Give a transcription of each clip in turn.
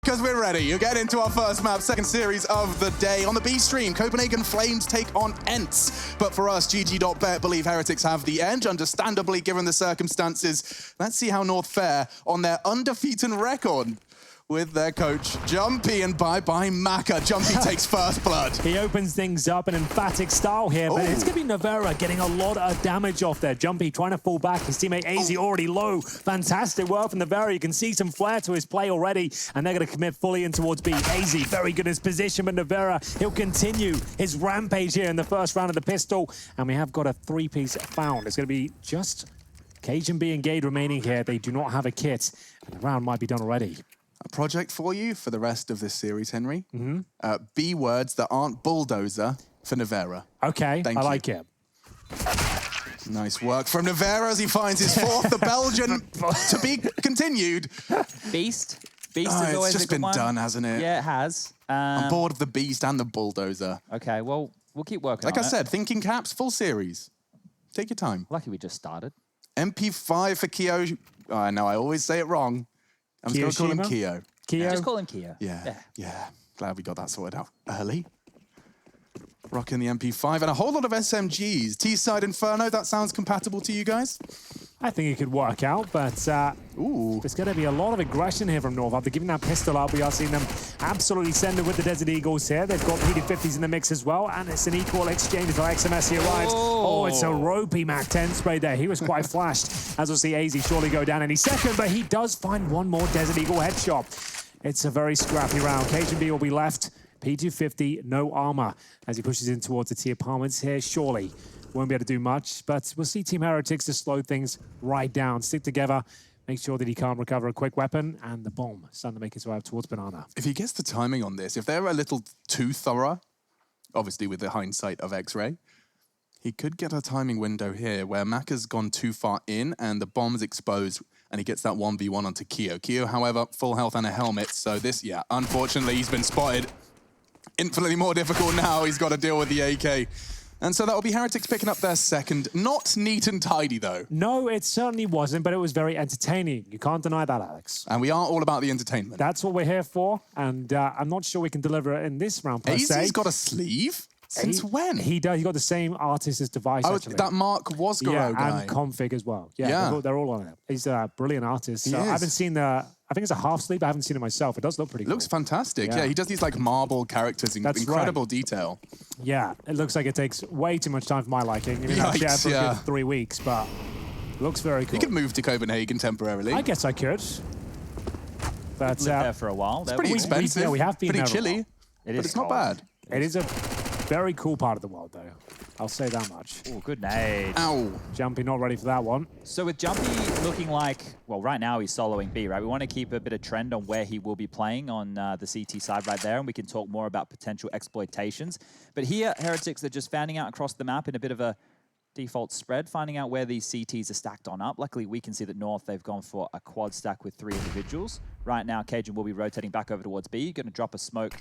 Because we're ready. You get into our first map, second series of the day. On the B stream, Copenhagen Flames take on Ents. But for us, GG.bet believe Heretics have the edge, understandably given the circumstances. Let's see how North fare on their undefeated record with their coach, Jumpy, and bye-bye Maka. Jumpy takes first blood. He opens things up in emphatic style here, but it's going to be Nevera getting a lot of damage off there. Jumpy trying to fall back. His teammate AZ already low. Fantastic work from Nevera. You can see some flair to his play already, and they're going to commit fully in towards B. AZ very good in his position, but Nevera, he'll continue his rampage here in the first round of the pistol, and we have got a three-piece found. It's going to be just Cajun B and Gade remaining here. They do not have a kit, and the round might be done already. A project for you for the rest of this series, Henry. B words that aren't bulldozer for Nevera. Okay, Thank I you. like it. Nice work from Nevera as he finds his fourth, the Belgian, to be continued. Beast. Beast is always it's just been done, hasn't it? Yeah, it has. I'm bored of the Beast and the bulldozer. Okay, well, we'll keep working on it. Like I said, thinking caps, full series. Take your time. Lucky we just started. MP5 for Keo. I know, I always say it wrong. I'm just going to call him Keo. Keo? Just call him Keo. Yeah. Glad we got that sorted out early. Rocking the MP5 and a whole lot of SMGs. T-side Inferno, that sounds compatible to you guys? I think it could work out, but there's going to be a lot of aggression here from North. After giving that pistol up, we are seeing them absolutely send it with the Desert Eagles here. They've got PD-50s in the mix as well, and it's an equal exchange until XMS here arrives. Oh, it's a ropey MAC-10 spray there. He was quite flashed, as we'll see AZ surely go down any second, but he does find one more Desert Eagle headshot. It's a very scrappy round. Cajun B will be left. P250, no armor, as he pushes in towards the T apartments here. Surely won't be able to do much, but we'll see Team Heretics to slow things right down. Stick together, make sure that he can't recover a quick weapon, and the bomb starting to make its way up towards Banana. If he gets the timing on this, if they're a little too thorough, obviously with the hindsight of X-Ray, he could get a timing window here where Maka's gone too far in and the bomb's exposed and he gets that 1v1 onto Keo. Keo, however, full health and a helmet, so this, unfortunately, he's been spotted. Infinitely more difficult now. He's got to deal with the AK. And so that will be Heretics picking up their second. Not neat and tidy, though. No, it certainly wasn't, but it was very entertaining. You can't deny that, Alex. And we are all about the entertainment. That's what we're here for, and I'm not sure we can deliver it in this round, per se. AZ's got a sleeve? Since when? He does. He got the same artist as Device, actually. That Mark Wosgaro guy. And Config as well. Yeah. They're all on it. He's a brilliant artist. So I haven't seen I think it's a half sleeve. I haven't seen it myself. It does look pretty cool. Looks fantastic. Yeah, he does these like marble characters in incredible detail. Yeah, it looks like it takes way too much time for my liking. I mean, I've shared for a good 3 weeks, but it looks very cool. You could move to Copenhagen temporarily. I guess I could. But lived there for a while. It's pretty expensive. We have been pretty there chilly. But it's not bad. It is a very cool part of the world, though. I'll say that much. Oh, good nade. Ow. Jumpy not ready for that one. So with Jumpy looking like, well, right now he's soloing B, right? We want to keep a bit of trend on where he will be playing on the CT side right there, and we can talk more about potential exploitations. But here, Heretics are just fanning out across the map in a bit of a default spread, finding out where these CTs are stacked on up. Luckily, we can see that North, they've gone for a quad stack with 3 individuals. Right now, Cajun will be rotating back over towards B, going to drop a smoke.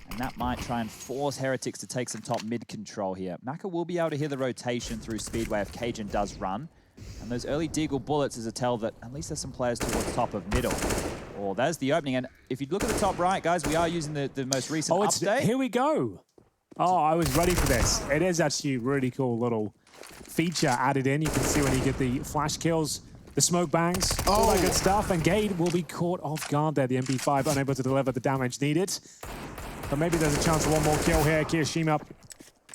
And that might try and force Heretics to take some top mid control here. Maka will be able to hear the rotation through Speedway if Cajun does run. And those early Deagle bullets is a tell that at least there's some players towards top of middle. Oh, there's the opening. And if you look at the top right, guys, we are using the most recent update. Here we go. Oh, I was ready for this. It is actually a really cool little feature added in. You can see when you get the flash kills, the smoke bangs, all that good stuff. And Gade will be caught off guard there. The MP5 unable to deliver the damage needed. But maybe there's a chance for one more kill here. Kirishima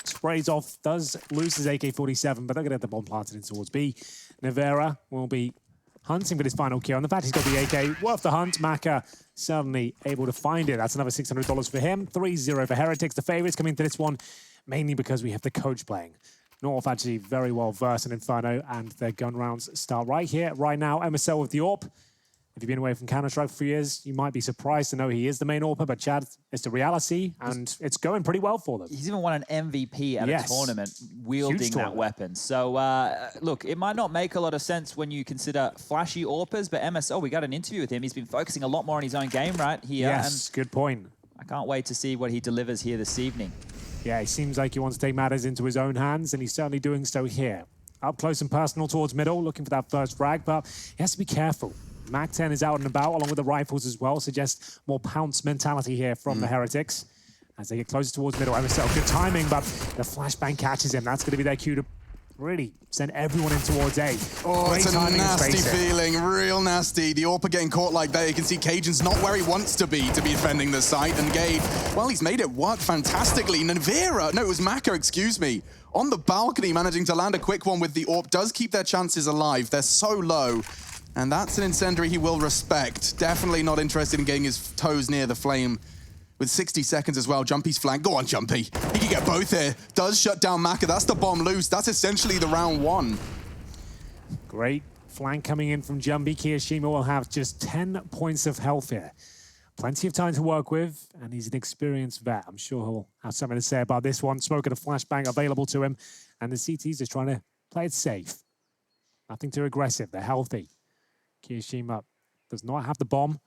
sprays off, does lose his AK-47, but they're going to get the bomb planted in towards B. Nevera will be hunting for his final kill. And the fact he's got the AK, worth the hunt. Maka certainly able to find it. That's another $600 for him. 3-0 for Heretics. The favorites coming to this one, mainly because we have the coach playing. North actually very well versed in Inferno, and their gun rounds start right here, right now. MSL with the AWP. If you've been away from Counter-Strike for years, you might be surprised to know he is the main AWPer, but Chad, it's the reality, and it's going pretty well for them. He's even won an MVP at a tournament wielding that weapon. So, look, it might not make a lot of sense when you consider flashy AWPers, but MSL, we got an interview with him. He's been focusing a lot more on his own game right here. Yes, good point. I can't wait to see what he delivers here this evening. Yeah, he seems like he wants to take matters into his own hands, and he's certainly doing so here. Up close and personal towards middle, looking for that first frag, but he has to be careful. MAC-10 is out and about, along with the rifles as well. Suggests more pounce mentality here from the Heretics. As they get closer towards middle, MSL, good timing, but the flashbang catches him. That's going to be their cue to really send everyone in towards A. Oh, Great it's a timing and nasty spacing. feeling, real nasty. The AWP getting caught like that. You can see Cajun's not where he wants to be defending the site. And Gade, well, he's made it work fantastically. Navira, no, it was Maka, excuse me, on the balcony, managing to land a quick one with the AWP, does keep their chances alive. They're so low. And that's an incendiary he will respect. Definitely not interested in getting his toes near the flame. With 60 seconds as well, Jumpy's flank. Go on, Jumpy. He can get both here. Does shut down Maka. That's the bomb loose. That's essentially the round one. Great flank coming in from Jumpy. Kiyoshima will have just 10 points of health here. Plenty of time to work with, and he's an experienced vet. I'm sure he'll have something to say about this one. Smoke and a flashbang available to him, and the CT's just trying to play it safe. Nothing too aggressive. They're healthy. Kiyoshima does not have the bomb,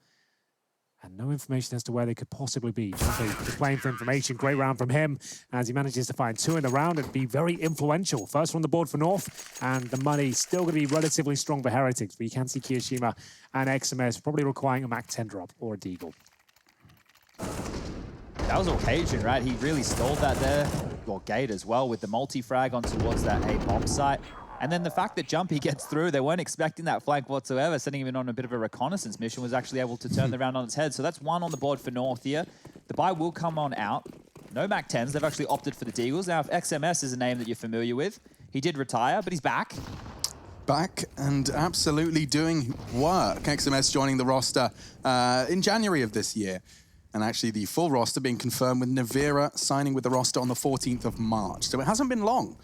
and no information as to where they could possibly be. Jumpy just playing for information. Great round from him as he manages to find 2 in the round and be very influential. First on the board for North, and the money still going to be relatively strong for Heretics, but you can see Kiyoshima and XMS probably requiring a MAC-10 drop or a deagle. That was all Cajun, right? He really stalled that there. Or Gade as well with the multi-frag on towards that A bomb site. And then the fact that Jumpy gets through, they weren't expecting that flank whatsoever, sending him in on a bit of a reconnaissance mission, was actually able to turn the round on its head. So that's 1 on the board for North here. The buy will come on out. No MAC-10s, they've actually opted for the Deagles. Now, if XMS is a name that you're familiar with, he did retire, but he's back. Back and absolutely doing work. XMS joining the roster in January of this year. And actually the full roster being confirmed with Navira signing with the roster on the 14th of March. So it hasn't been long.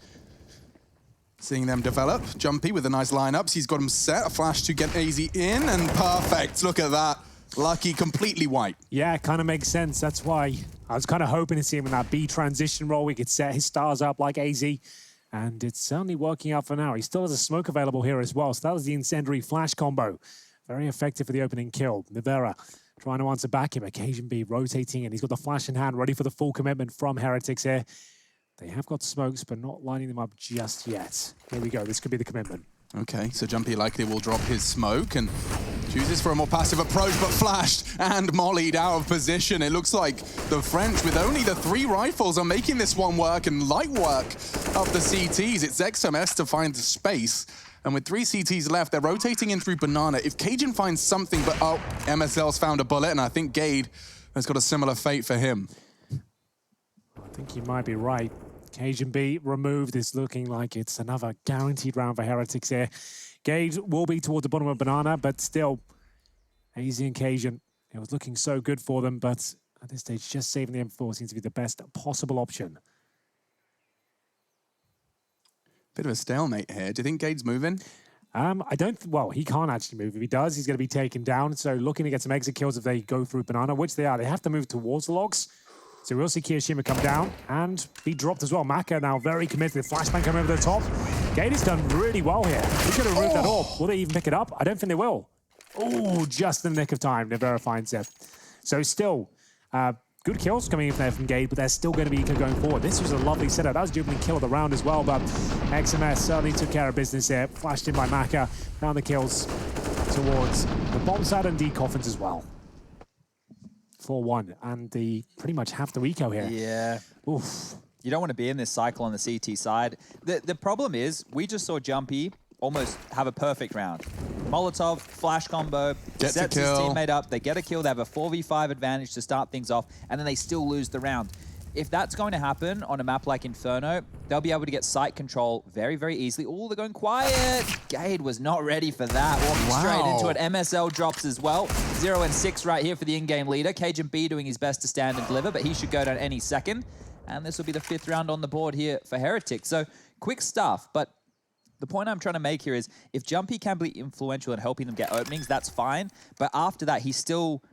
Seeing them develop. Jumpy with the nice lineups. He's got him set. A flash to get AZ in, and perfect. Look at that. Lucky, completely white. Yeah, it kind of makes sense. That's why I was kind of hoping to see him in that B transition role. We could set his stars up like AZ, and it's certainly working out for now. He still has a smoke available here as well, so that was the incendiary flash combo. Very effective for the opening kill. Nivera trying to answer back him. Occasion B rotating, and he's got the flash in hand, ready for the full commitment from Heretics here. They have got smokes, but not lining them up just yet. Here we go. This could be the commitment. Okay, so Jumpy likely will drop his smoke and chooses for a more passive approach, but flashed and mollied out of position. It looks like the French, with only the 3 rifles, are making this one work, and light work of the CTs. It's XMS to find the space. And with 3 CTs left, they're rotating in through Banana. If Cajun finds something, but oh, MSL's found a bullet, and I think Gade has got a similar fate for him. I think you might be right. Cajun B removed. Is looking like it's another guaranteed round for Heretics here. Gade will be towards the bottom of Banana, but still, AZ and Cajun, it was looking so good for them, but at this stage, just saving the M4 seems to be the best possible option. Bit of a stalemate here. Do you think Gade's moving? I don't, well, he can't actually move. If he does, he's going to be taken down. So looking to get some exit kills if they go through Banana, which they are. They have to move towards the logs. So we'll see Kiyoshima come down and be dropped as well. Maka now very committed. Flashbang coming over the top. Gade has done really well here. He could have removed that AWP. Will they even pick it up? I don't think they will. Oh, just in the nick of time. Nivera finds it. So still, good kills coming in there from Gade, but they're still going to be going forward. This was a lovely setup. That was the opening kill of the round as well, but XMS certainly took care of business here. Flashed in by Maka. Found the kills towards the bomb side and D coffins as well. 4-1, and the pretty much half the eco here. Yeah. Oof. You don't want to be in this cycle on the CT side. The problem is, we just saw Jumpy almost have a perfect round. Molotov, flash combo, Gets sets a his kill. teammate up, they get a kill, they have a 4v5 advantage to start things off, and then they still lose the round. If that's going to happen on a map like Inferno, they'll be able to get site control very, very easily. Oh, they're going quiet. Gade was not ready for that. Walking straight into it. MSL drops as well. 0 and 6 right here for the in-game leader. Cajun B doing his best to stand and deliver, but he should go down any second. And this will be the 5th round on the board here for Heretics. So quick stuff, but the point I'm trying to make here is if Jumpy can be influential in helping them get openings, that's fine. But after that, he's still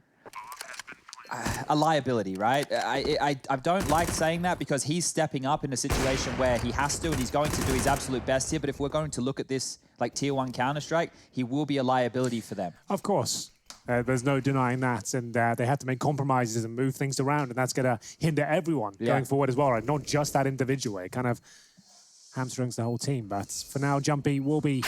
a liability, right? I don't like saying that because he's stepping up in a situation where he has to and he's going to do his absolute best here. But if we're going to look at this like Tier 1 Counter-Strike, he will be a liability for them. Of course. There's no denying that. And they have to make compromises and move things around. And that's going to hinder everyone going forward as well, right? Not just that individual. It kind of hamstrings the whole team. But for now, Jumpy will be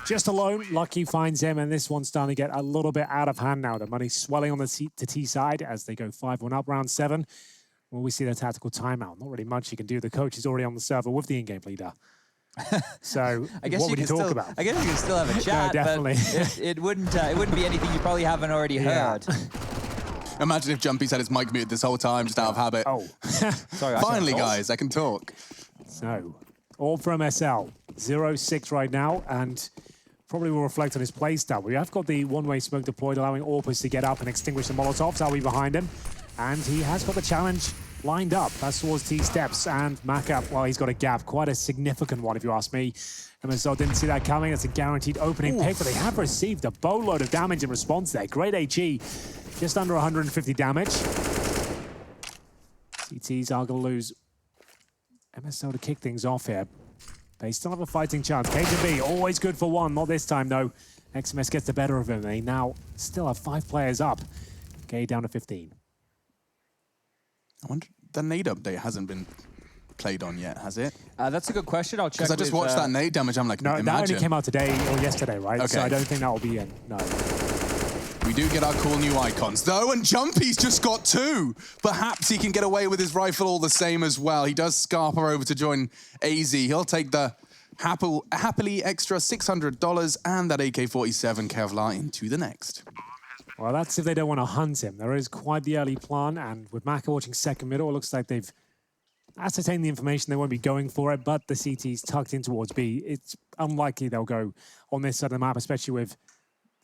just alone. Lucky finds him, and this one's starting to get a little bit out of hand now. The money's swelling on the T side as they go 5-1 up round 7. Will we see the tactical timeout? Not really much you can do. The coach is already on the server with the in-game leader. So I guess what would you talk about? I guess you can still have a chat, No, definitely. but it wouldn't be anything you probably haven't already heard. Imagine if Jumpy's had his mic muted this whole time, just out of habit. Oh. Sorry, Finally, guys, I can talk. So, all for MSL. 0-6 right now, and probably will reflect on his playstyle. We have got the one-way smoke deployed, allowing Orpus to get up and extinguish the Molotovs. I'll be behind him. And he has got the challenge lined up. That's towards T-steps, and Maka, well, he's got a gap. Quite a significant one, if you ask me. MSL didn't see that coming. It's a guaranteed opening pick, but they have received a boatload of damage in response there. Great HE, just under 150 damage. CTs are going to lose MSL to kick things off here. They still have a fighting chance. KJB, always good for one. Not this time, though. XMS gets the better of him. They now still have 5 players up. K down to 15. I wonder, the nade update hasn't been played on yet, has it? That's a good question. I'll check. Because I just watched that nade damage. I'm like, No, imagine. that only came out today or yesterday, right? Okay. So I don't think that will be in. No. We do get our cool new icons, though, and Jumpy's just got 2. Perhaps he can get away with his rifle all the same as well. He does scarper over to join AZ. He'll take the happily extra $600 and that AK-47 Kevlar into the next. Well, that's if they don't want to hunt him. There is quite the early plan, and with Maka watching second middle, it looks like they've ascertained the information. They won't be going for it, but the CT's tucked in towards B. It's unlikely they'll go on this side of the map, especially with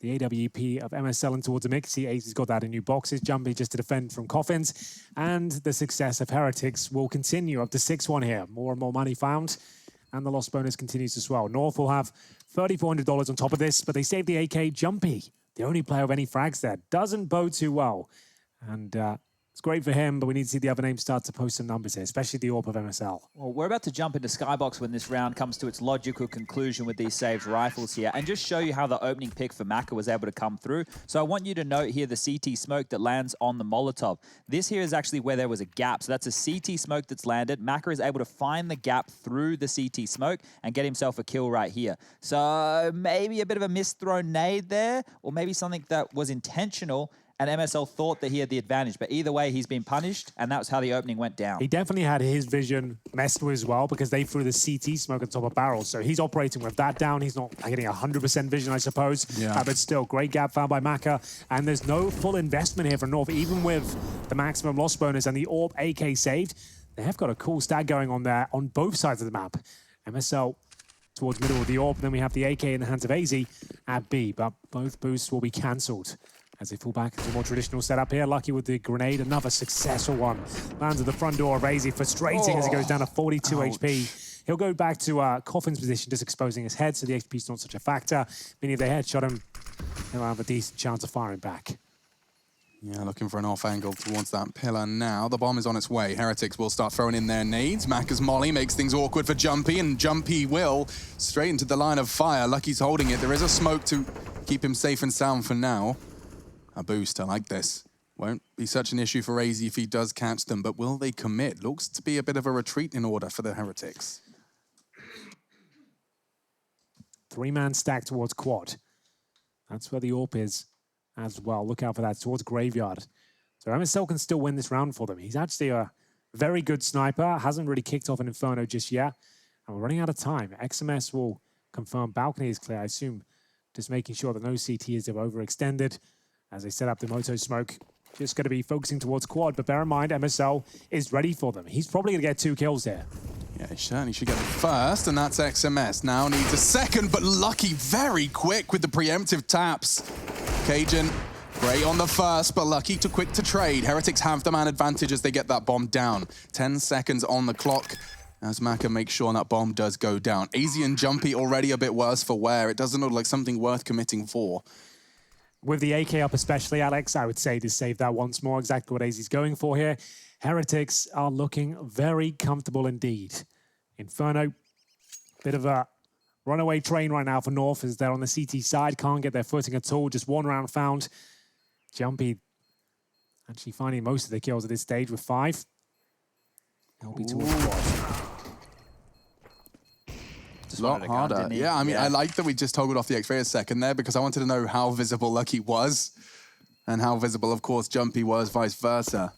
the AWP of MSL towards the mix. See, AZ's got that in new boxes. Jumpy just to defend from coffins. And the success of Heretics will continue up to 6-1 here. More and more money found. And the loss bonus continues to swell. North will have $3,400 on top of this, but they save the AK. Jumpy, the only player with any frags there, doesn't bode too well. And it's great for him, but we need to see the other names start to post some numbers here, especially the AWP of MSL. Well, we're about to jump into Skybox when this round comes to its logical conclusion with these saved rifles here, and just show you how the opening pick for Maka was able to come through. So I want you to note here the CT smoke that lands on the Molotov. This here is actually where there was a gap. So that's a CT smoke that's landed. Maka is able to find the gap through the CT smoke and get himself a kill right here. So maybe a bit of a misthrown nade there, or maybe something that was intentional, and MSL thought that he had the advantage. But either way, he's been punished, and that's how the opening went down. He definitely had his vision messed with as well, because they threw the CT smoke on top of barrels. So he's operating with that down. He's not getting 100% vision, I suppose. Yeah. But still, great gap found by Maka. And there's no full investment here for North, even with the maximum loss bonus and the AWP AK saved. They have got a cool stat going on there on both sides of the map. MSL towards middle of the AWP, then we have the AK in the hands of AZ at B, but both boosts will be cancelled as they fall back into a more traditional setup here. Lucky with the grenade, another successful one. Lands at the front door of AZ, frustrating as he goes down to 42 HP. He'll go back to Coffin's position, just exposing his head, so the HP's not such a factor. Meaning if they headshot him, he'll have a decent chance of firing back. Yeah, looking for an off angle towards that pillar now. The bomb is on its way. Heretics will start throwing in their nades. Maka's molly makes things awkward for Jumpy, and Jumpy will straight into the line of fire. Lucky's holding it. There is a smoke to keep him safe and sound for now. A boost, I like this. Won't be such an issue for AZ if he does catch them, but will they commit? Looks to be a bit of a retreat in order for the Heretics. 3-man stack towards quad. That's where the AWP is as well. Look out for that, towards graveyard. So MSL can still win this round for them. He's actually a very good sniper. Hasn't really kicked off an Inferno just yet. And we're running out of time. XMS will confirm balcony is clear. I assume just making sure that no CTs have overextended as they set up the Moto smoke. Just going to be focusing towards quad, but bear in mind, MSL is ready for them. He's probably going to get 2 kills here. Yeah, he certainly should get the first, and that's XMS. Now needs a second, but Lucky very quick with the preemptive taps. Cajun, great on the first, but Lucky too quick to trade. Heretics have the man advantage as they get that bomb down. 10 seconds on the clock as Maka makes sure that bomb does go down. AZ and Jumpy already a bit worse for wear. It doesn't look like something worth committing for. With the AK up especially, Alex, I would say to save that once more, exactly what AZ's going for here. Heretics are looking very comfortable indeed. Inferno, bit of a runaway train right now for North as they're on the CT side, can't get their footing at all, just 1 round found. Jumpy actually finding most of the kills at this stage with 5. He'll be towards quad. Just A lot wanted a gun, harder. didn't he? Yeah, I mean, I like that we just toggled off the X-ray a second there because I wanted to know how visible Lucky was and how visible, of course, Jumpy was, vice versa.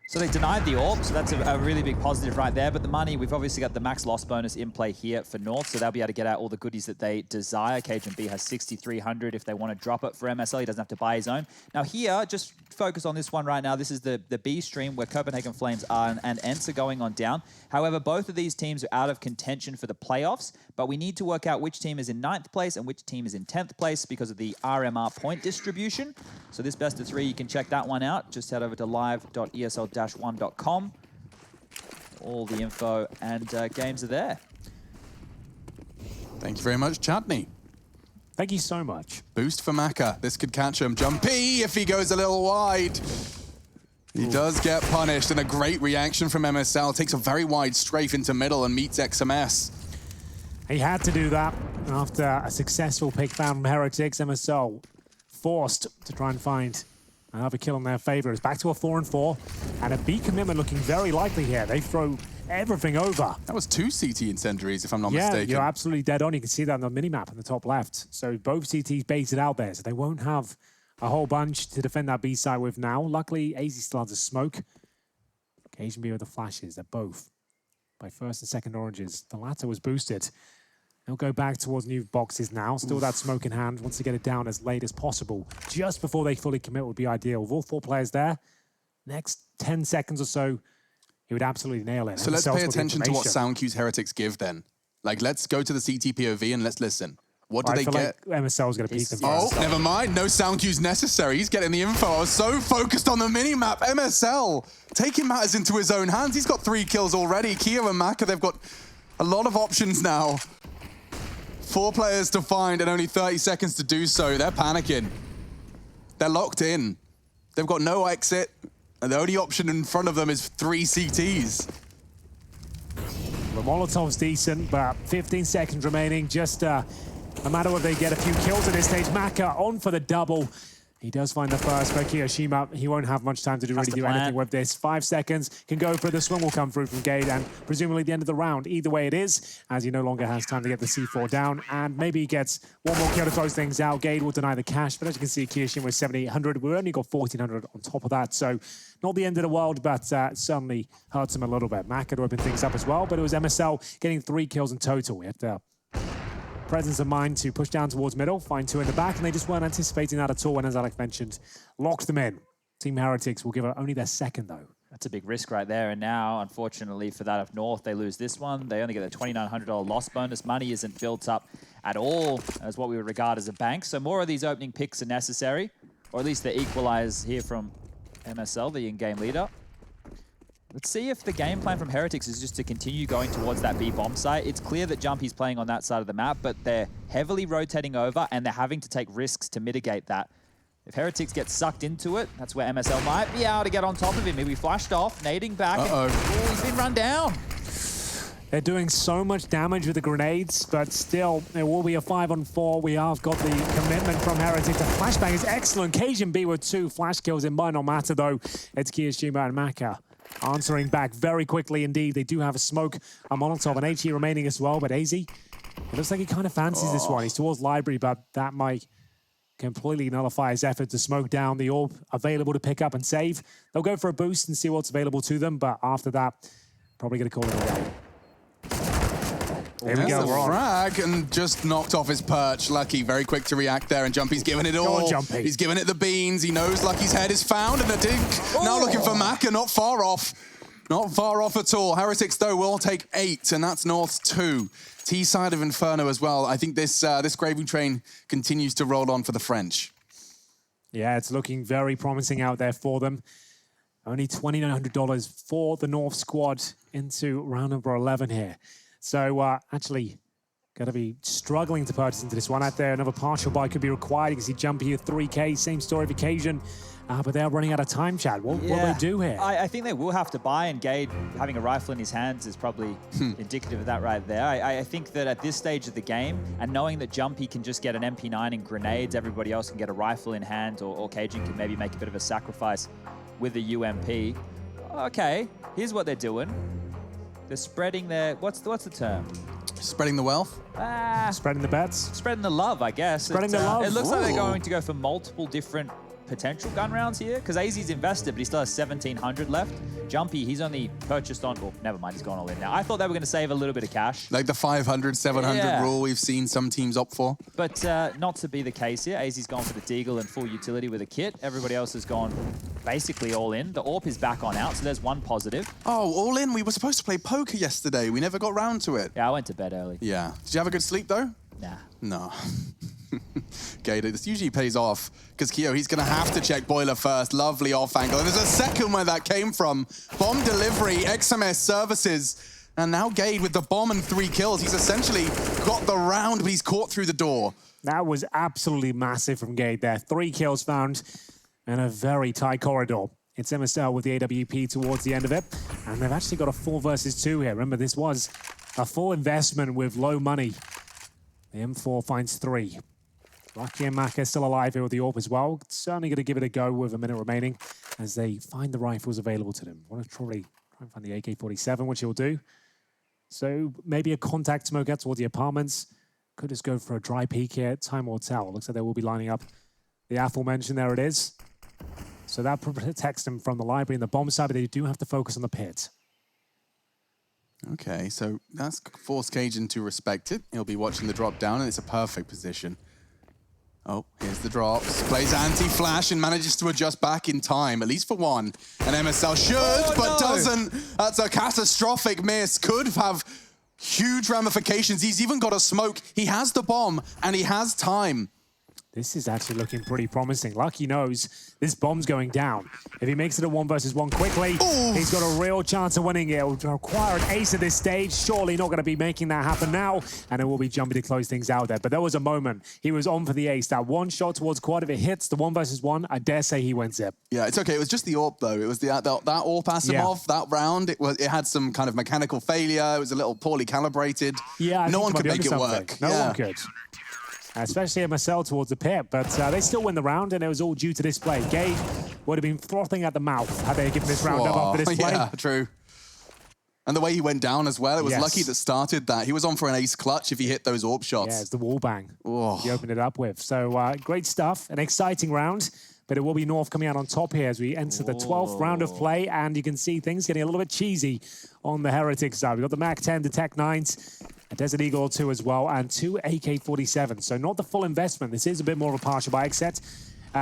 So they denied the AWP, so that's a really big positive right there. But the money, we've obviously got the max loss bonus in play here for North, so they'll be able to get out all the goodies that they desire. Cajun B has 6,300 if they want to drop it for MSL. He doesn't have to buy his own. Now here, just focus on this one right now. This is the B stream where Copenhagen Flames are and Ents are going on down. However, both of these teams are out of contention for the playoffs, but we need to work out which team is in 9th place and which team is in 10th place because of the RMR point distribution. So this best of 3, you can check that one out. Just head over to live.esl-1.com. All the info and games are there. Thank you very much, Chutney. Thank you so much. Boost for Maka. This could catch him. Jumpy if he goes a little wide. He does get punished, and a great reaction from MSL. Takes a very wide strafe into middle and meets XMS. He had to do that after a successful pick found from Heretics. MSL forced to try and find another kill in their favor. It's back to a 4-4, and a B commitment looking very likely here. They throw everything over. That was 2 CT incendiaries, if I'm not yeah, mistaken. You're absolutely dead on. You can see that on the minimap in the top left. So both CTs baited out there, so they won't have a whole bunch to defend that B side with now. Luckily, AZ still has a smoke. Cajun B with the flashes. They're both by first and second oranges. The latter was boosted. They'll go back towards new boxes now. Still that smoke in hand. Wants to get it down as late as possible. Just before they fully commit would be ideal. With all 4 players there, next 10 seconds or so, he would absolutely nail it. So let's pay attention to what sound cues Heretics give then. Like, let's go to the CT POV and let's listen. What do they get? Like MSL is going to peek them Oh, first. never mind. No sound cues necessary. He's getting the info. I was so focused on the minimap. MSL taking matters into his own hands. He's got 3 kills already. Kia and Maka, they've got a lot of options now. 4 players to find and only 30 seconds to do so. They're panicking. They're locked in. They've got no exit. And the only option in front of them is 3 CTs. The Molotov's decent, but 15 seconds remaining. Just a matter of they get a few kills at this stage. Maka on for the double. He does find the first, but Kiyoshima, he won't have much time to do anything with this. 5 seconds, can go for the swing will come through from Gade, and presumably the end of the round. Either way it is, as he no longer has time to get the C4 down, and maybe he gets one more kill to close things out. Gade will deny the cash, but as you can see, Kiyoshima was 7,800. We've only got 1,400 on top of that, so not the end of the world, but certainly hurts him a little bit. Maka to open things up as well, but it was MSL getting 3 kills in total. We have to presence of mind to push down towards middle, find 2 in the back, and they just weren't anticipating that at all, and as Alex mentioned, locked them in. Team Heretics will give it only their second, though. That's a big risk right there, and now, unfortunately for that of North, they lose this one. They only get a $2,900 loss bonus. Money isn't built up at all as what we would regard as a bank, so more of these opening picks are necessary, or at least they equalize here from MSL, the in-game leader. Let's see if the game plan from Heretics is just to continue going towards that B bomb site. It's clear that Jumpy's playing on that side of the map, but they're heavily rotating over and they're having to take risks to mitigate that. If Heretics get sucked into it, that's where MSL might be able to get on top of him. He'll be flashed off, nading back. And, he's been run down. They're doing so much damage with the grenades, but still, there will be a 5-on-4. We have got the commitment from Heretics. The flashbang is excellent. Cajun B with 2 flash kills. It might not matter, though. It's Kiyoshima and Maka answering back very quickly indeed. They do have a smoke, a Molotov, and HE remaining as well, but AZ, it looks like he kind of fancies this one. He's towards Library, but that might completely nullify his effort to smoke down the orb available to pick up and save. They'll go for a boost and see what's available to them, but after that, probably going to call it a day. There we go, frag, and just knocked off his perch. Lucky, very quick to react there, and Jumpy's giving it all. Go on, Jumpy. He's giving it the beans. He knows Lucky's head is found, and the dink. Now looking for Maka, not far off. Not far off at all. Heretics, though, will take 8, and that's North's 2. T-side of Inferno as well. I think this gravy train continues to roll on for the French. Yeah, it's looking very promising out there for them. Only $2,900 for the North squad into round number 11 here. So actually, going to be struggling to purchase into this one out there. Another partial buy could be required. You can see Jumpy at 3K, same story of Occasion. But they're running out of time, Chad. What will they do here? I think they will have to buy, and Gade having a rifle in his hands is probably indicative of that right there. I think that at this stage of the game, and knowing that Jumpy can just get an MP9 and grenades, everybody else can get a rifle in hand, or Cajun can maybe make a bit of a sacrifice with the UMP. Okay, here's what they're doing. They're spreading their, what's the term? Spreading the wealth. Spreading the bets. Spreading the love, I guess. Spreading the love. It looks like they're Ooh. going to go for multiple different potential gun rounds here, because AZ's invested, but he still has 1,700 left. Jumpy, he's only purchased on, well, never mind, he's gone all in now. I thought they were going to save a little bit of cash. Like the 500, 700 Yeah. rule we've seen some teams opt for. But not to be the case here. AZ's gone for the Deagle and full utility with a kit. Everybody else has gone basically all in. The AWP is back on out, so there's one positive. Oh, all in. We were supposed to play poker yesterday. We never got round to it. Yeah, I went to bed early. Yeah. Did you have a good sleep, though? Nah. No. Okay, this usually pays off because Keo, he's going to have to check boiler first. Lovely off angle. And there's a second where that came from. Bomb delivery, XMS services. And now Gade with the bomb and 3 kills. He's essentially got the round, but he's caught through the door. That was absolutely massive from Gade there. 3 kills found in a very tight corridor. It's MSL with the AWP towards the end of it. And they've actually got a 4 versus 2 here. Remember, this was a full investment with low money. The M4 finds 3. Lucky and Maka still alive here with the AWP as well. Certainly going to give it a go with a minute remaining as they find the rifles available to them. Want to try and find the AK-47, which he'll do. So maybe a contact smoke out towards the apartments. Could just go for a dry peek here. Time will tell. Looks like they will be lining up the aforementioned. There it is. So that protects them from the library and the bomb side, but they do have to focus on the pit. Okay, so that's forced Cajun to respect it. He'll be watching the drop down, and it's a perfect position. Oh, here's the drops. Plays anti-flash and manages to adjust back in time, at least for one. And MSL should, but doesn't. That's a catastrophic miss. Could have huge ramifications. He's even got a smoke. He has the bomb, and he has time. This is actually looking pretty promising. Lucky knows this bomb's going down. If he makes it a 1 versus 1 quickly, he's got a real chance of winning it. It will require an ace at this stage. Surely not going to be making that happen now. And it will be Jumpy to close things out there. But there was a moment. He was on for the ace. That one shot towards quad, if it hits the 1 versus 1, I dare say he wins it. Yeah, it's okay. It was just the AWP, though. It was that AWP Asimov, that round. It had some kind of mechanical failure. It was a little poorly calibrated. Yeah, no one could make it work. No one could. Especially MSL towards the pit, but they still win the round, and it was all due to this play. Gade would have been frothing at the mouth had they given this round up after this play. Yeah, true. And the way he went down as well, it was Yes. lucky that started that. He was on for an ace clutch if he hit those AWP shots. Yeah, it's the wall bang Oh. he opened it up with. So great stuff, an exciting round, but it will be North coming out on top here as we enter the 12th round of play, and you can see things getting a little bit cheesy on the Heretics side. We've got the MAC-10, the Tech-9s, a Desert Eagle or 2 as well, and 2 AK-47s. So not the full investment. This is a bit more of a partial buy set.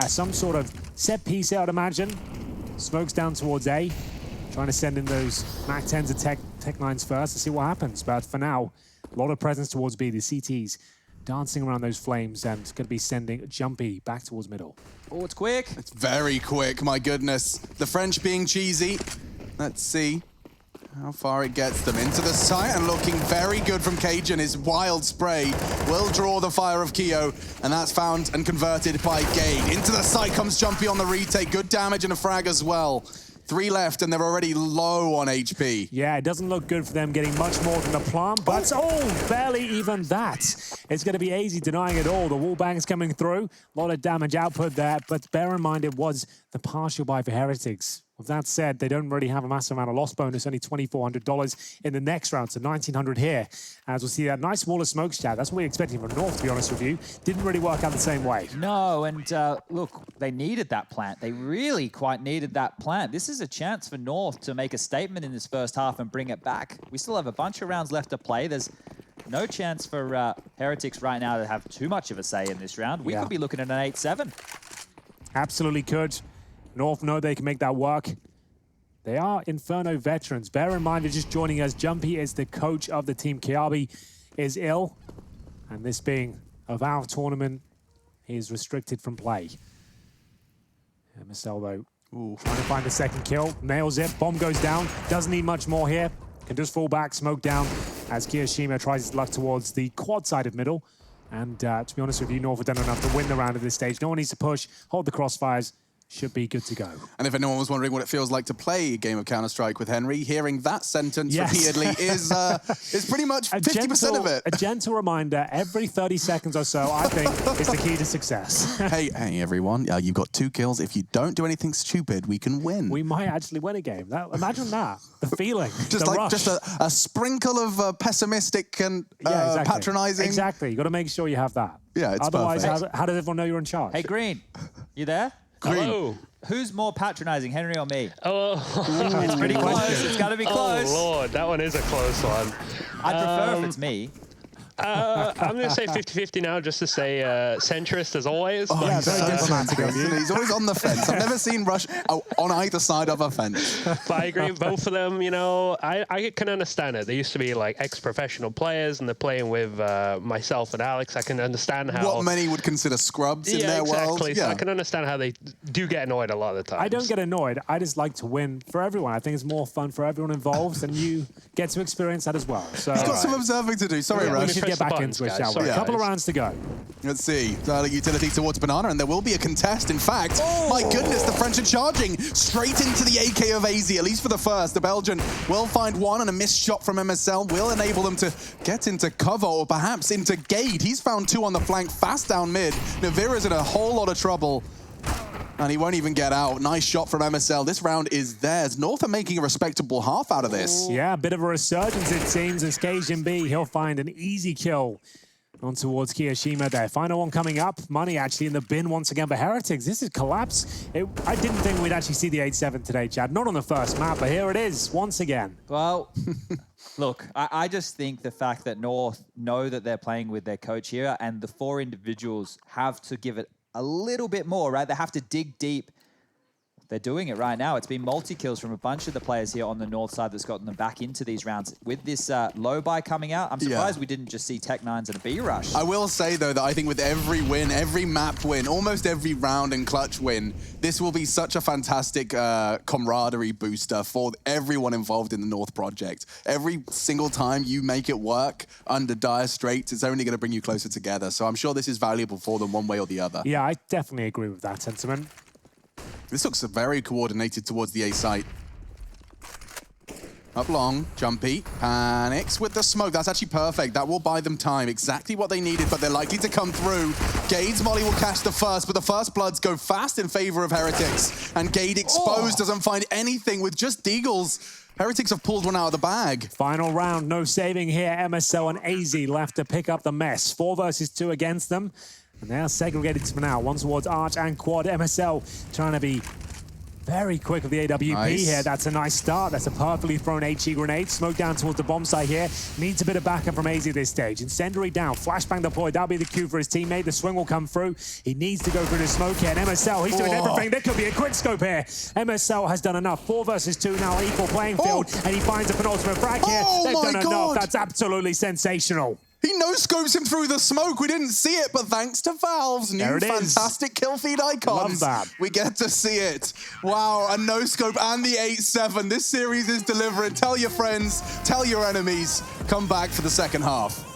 Some sort of set piece, I would imagine. Smokes down towards A. Trying to send in those MAC-10s and Tech-9s first to see what happens. But for now, a lot of presence towards B. The CTs dancing around those flames and going to be sending Jumpy back towards middle. Oh, it's quick. It's very quick, my goodness. The French being cheesy. Let's see how far it gets them into the site, and looking very good from Cajun. His wild spray will draw the fire of Keo, and that's found and converted by Gade. Into the site comes Jumpy on the retake. Good damage and a frag as well. 3 left, and they're already low on HP. Yeah, it doesn't look good for them getting much more than the plant, but barely even that. It's going to be easy denying it all. The wall bang's coming through. A lot of damage output there, but bear in mind it was the partial buy for Heretics. With that said, they don't really have a massive amount of loss bonus, only $2,400 in the next round, so $1,900 here. As we'll see that nice wall of smokes, Chad. That's what we're expecting from North, to be honest with you. Didn't really work out the same way. No, and look, they needed that plant. They really quite needed that plant. This is a chance for North to make a statement in this first half and bring it back. We still have a bunch of rounds left to play. There's no chance for Heretics right now to have too much of a say in this round. We could be looking at an 8-7. Absolutely could. North know they can make that work. They are Inferno veterans. Bear in mind, they're just joining us. Jumpy is the coach of the team. Kiabi is ill. And this being a Valve tournament, he is restricted from play. MSL, though, trying to find the second kill. Nails it. Bomb goes down. Doesn't need much more here. Can just fall back, smoke down, as Kiyoshima tries his luck towards the quad side of middle. And to be honest with you, North have done enough to win the round at this stage. No one needs to push, hold the crossfires, should be good to go. And if anyone was wondering what it feels like to play a game of Counter-Strike with Henry, hearing that sentence Yes. repeatedly is pretty much 50% of it. A gentle reminder every 30 seconds or so, I think, is the key to success. Hey, everyone, you've got 2 kills. If you don't do anything stupid, we can win. We might actually win a game. Imagine that. The feeling, just the like rush. just a sprinkle of pessimistic and exactly. patronizing. Exactly. You got to make sure you have that. Yeah, it's Otherwise, perfect. how does everyone know you're in charge? Hey, Green, you there? Hello. Who's more patronizing, Henry or me? Oh, It's pretty close. It's got to be close. Oh, Lord, that one is a close one. I'd prefer if it's me. I'm going to say 50-50 now, just to say centrist as always. Oh, Yeah, he's very so diplomatic of you. He's always on the fence. I've never seen Rush on either side of a fence. But I agree with both of them. You know, I can understand it. They used to be like ex-professional players, and they're playing with myself and Alex. I can understand how... What many would consider scrubs in their world. Exactly. So I can understand how they do get annoyed a lot of the time. I don't get annoyed. I just like to win for everyone. I think it's more fun for everyone involved, and you get to experience that as well. So He's got some observing to do. Sorry, Yeah, we Rush. should press get the back buttons, into it, guys. shall we? Sorry, A couple of guys. rounds to go. Let's see. Darling utility towards Banana, and there will be a contest. In fact, my goodness, the French are charging straight into the AK of AZ, at least for the first. The Belgian will find one, and a missed shot from MSL will enable them to get into cover, or perhaps into Gade. He's found 2 on the flank, fast down mid. Navira's in a whole lot of trouble, and he won't even get out. Nice shot from MSL. This round is theirs. North are making a respectable half out of this. Yeah, a bit of a resurgence, it seems, as Cajun B, he'll find an easy kill on towards Kiyoshima there. Final one coming up. Money actually in the bin once again for Heretics. This is collapse. I didn't think we'd actually see the 8-7 today, Chad. Not on the first map, but here it is once again. Well, look, I just think the fact that North know that they're playing with their coach here, and the 4 individuals have to give it a little bit more, right? They have to dig deep. They're doing it right now. It's been multi-kills from a bunch of the players here on the North side that's gotten them back into these rounds. With this low buy coming out, I'm surprised we didn't just see Tech9s and a B rush. I will say, though, that I think with every win, every map win, almost every round and clutch win, this will be such a fantastic camaraderie booster for everyone involved in the North project. Every single time you make it work under dire straits, it's only going to bring you closer together. So I'm sure this is valuable for them one way or the other. Yeah, I definitely agree with that sentiment. This looks very coordinated towards the A site. Up long, Jumpy, panics with the smoke. That's actually perfect. That will buy them time. Exactly what they needed, but they're likely to come through. Gade's molly will catch the first, but the first bloods go fast in favor of Heretics. And Gade exposed doesn't find anything with just Deagles. Heretics have pulled one out of the bag. Final round, no saving here. MSL and AZ left to pick up the mess. 4 versus 2 against them. And they are segregated for now. One towards Arch and Quad. MSL trying to be very quick with the AWP here. That's a nice start. That's a perfectly thrown HE grenade. Smoke down towards the bomb site here. Needs a bit of backup from AZ at this stage. Incendiary down. Flashbang deployed. That'll be the cue for his teammate. The swing will come through. He needs to go through the smoke here. And MSL, he's doing everything. There could be a quick scope here. MSL has done enough. 4 versus 2 now. Equal playing field. And he finds a penultimate frag here. They've done enough. That's absolutely sensational. He no-scopes him through the smoke. We didn't see it, but thanks to Valve's new fantastic kill feed icons, we get to see it. Wow, a no-scope and the 8-7. This series is delivering. Tell your friends, tell your enemies. Come back for the second half.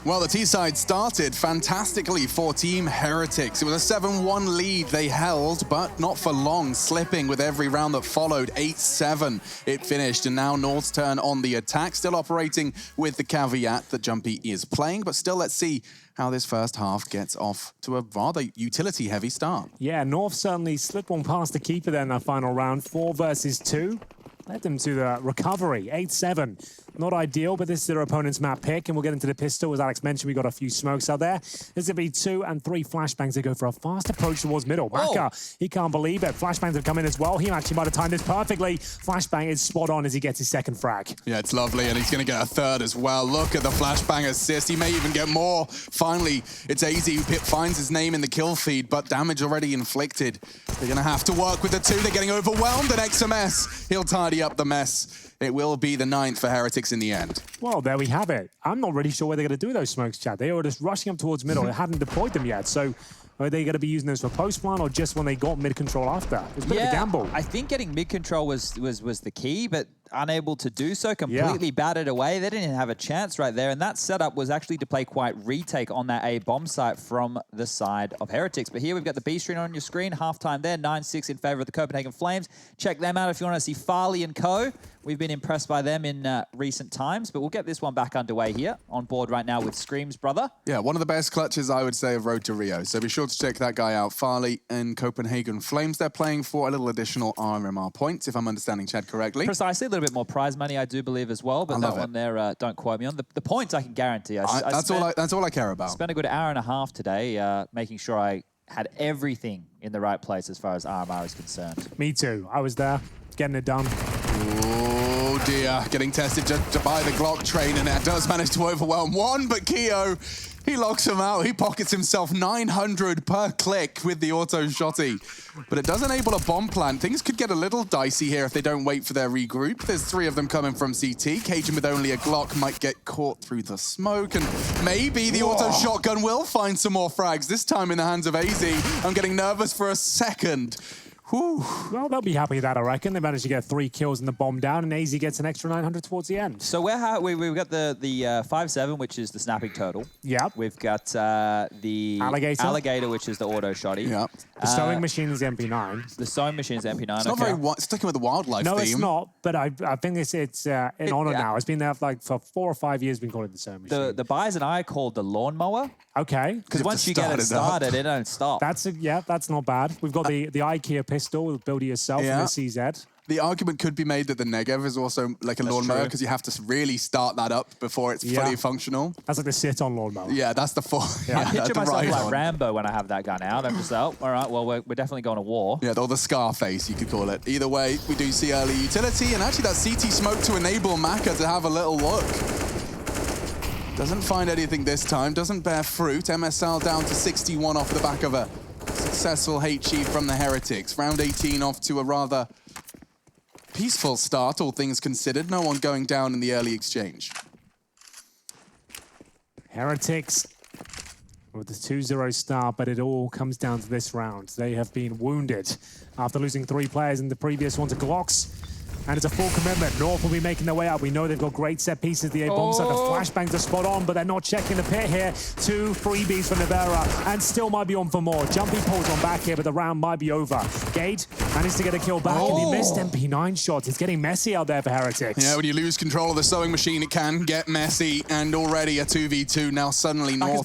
Well, the T-side started fantastically for Team Heretics. It was a 7-1 lead they held, but not for long, slipping with every round that followed. 8-7 it finished, and now North's turn on the attack, still operating with the caveat that Jumpy is playing, but still, let's see how this first half gets off to a rather utility-heavy start. Yeah, North certainly slipped one past the keeper there in that final round. 4 versus 2. Led them to the recovery, 8-7. Not ideal, but this is their opponent's map pick, and we'll get into the pistol. As Alex mentioned, we got a few smokes out there. This will be 2 and 3 flashbangs. They go for a fast approach towards middle. Maka, he can't believe it. Flashbangs have come in as well. He actually might have timed this perfectly. Flashbang is spot on as he gets his second frag. Yeah, it's lovely, and he's going to get a third as well. Look at the flashbang assist. He may even get more. Finally, it's AZ who finds his name in the kill feed, but damage already inflicted. They're going to have to work with the 2. They're getting overwhelmed, and XMS, he'll tidy up the mess. It will be the 9th for Heretics in the end. Well, there we have it. I'm not really sure where they're going to do those smokes, Chad. They were just rushing up towards middle. They hadn't deployed them yet. So are they going to be using those for post-plan or just when they got mid-control after? It's a bit of a gamble. I think getting mid-control was the key, but unable to do so, completely battered away. They didn't even have a chance right there, and that setup was actually to play quite retake on that A bomb site from the side of Heretics. But here we've got the B screen on your screen, halftime there, 9-6 in favor of the Copenhagen Flames. Check them out if you want to see Farley and co. We've been impressed by them in recent times, but we'll get this one back underway here. On board right now with Scream's brother. Yeah, one of the best clutches, I would say, of Road to Rio. So be sure to check that guy out. Farley and Copenhagen Flames. They're playing for a little additional RMR points, if I'm understanding Chad correctly. Precisely, a little bit more prize money, I do believe, as well. But that one there, don't quote me on. The points I can guarantee. That's all I care about. Spent a good hour and a half today making sure I had everything in the right place as far as RMR is concerned. Me too. I was there, getting it done. Oh dear, getting tested to buy the Glock train, and that does manage to overwhelm one, but Keo, he locks him out. He pockets himself 900 per click with the auto shotty. But it does enable a bomb plant. Things could get a little dicey here if they don't wait for their regroup. There's 3 of them coming from CT. Cajun with only a Glock might get caught through the smoke, and maybe the auto shotgun will find some more frags, this time in the hands of AZ. I'm getting nervous for a second. Whew. Well, they'll be happy with that, I reckon. They managed to get 3 kills and the bomb down, and AZ gets an extra 900 towards the end. So we've got the 5-7, which is the snapping turtle. Yeah. We've got the alligator, which is the auto shotty. Yeah. The sewing machine is MP9. The sewing machine is MP9. It's not very sticking with the wildlife theme. No, it's not. But I think it's in honor now. It's been there for 4 or 5 years. Been calling it the sewing machine. The Bison I called the lawnmower. Okay. Because once you get it started, it don't stop. That's not bad. We've got the IKEA pistol, build it yourself, and the CZ. The argument could be made that the Negev is also like a lawnmower because you have to really start that up before it's fully functional. That's like the sit-on lawnmower. Yeah, that's the full. I picture myself like Rambo when I have that gun out. I'm just like, oh, all right, well, we're definitely going to war. Yeah, or the Scarface, you could call it. Either way, we do see early utility, and actually that CT smoke to enable Maka to have a little look. Doesn't find anything this time, doesn't bear fruit. MSL down to 61 off the back of a successful HE from the Heretics. Round 18 off to a rather peaceful start, all things considered. No one going down in the early exchange. Heretics with the 2-0 start, but it all comes down to this round. They have been wounded after losing 3 players in the previous one to Glocks. And it's a full commitment. North will be making their way up. We know they've got great set pieces. The A-bomb side, the flashbangs are spot on, but they're not checking the pit here. 2 freebies for Navera, and still might be on for more. Jumpy pulls on back here, but the round might be over. Gade managed to get a kill back, and he missed MP9 shots. It's getting messy out there for Heretics. Yeah, when you lose control of the sewing machine, it can get messy, and already a 2v2. Now suddenly North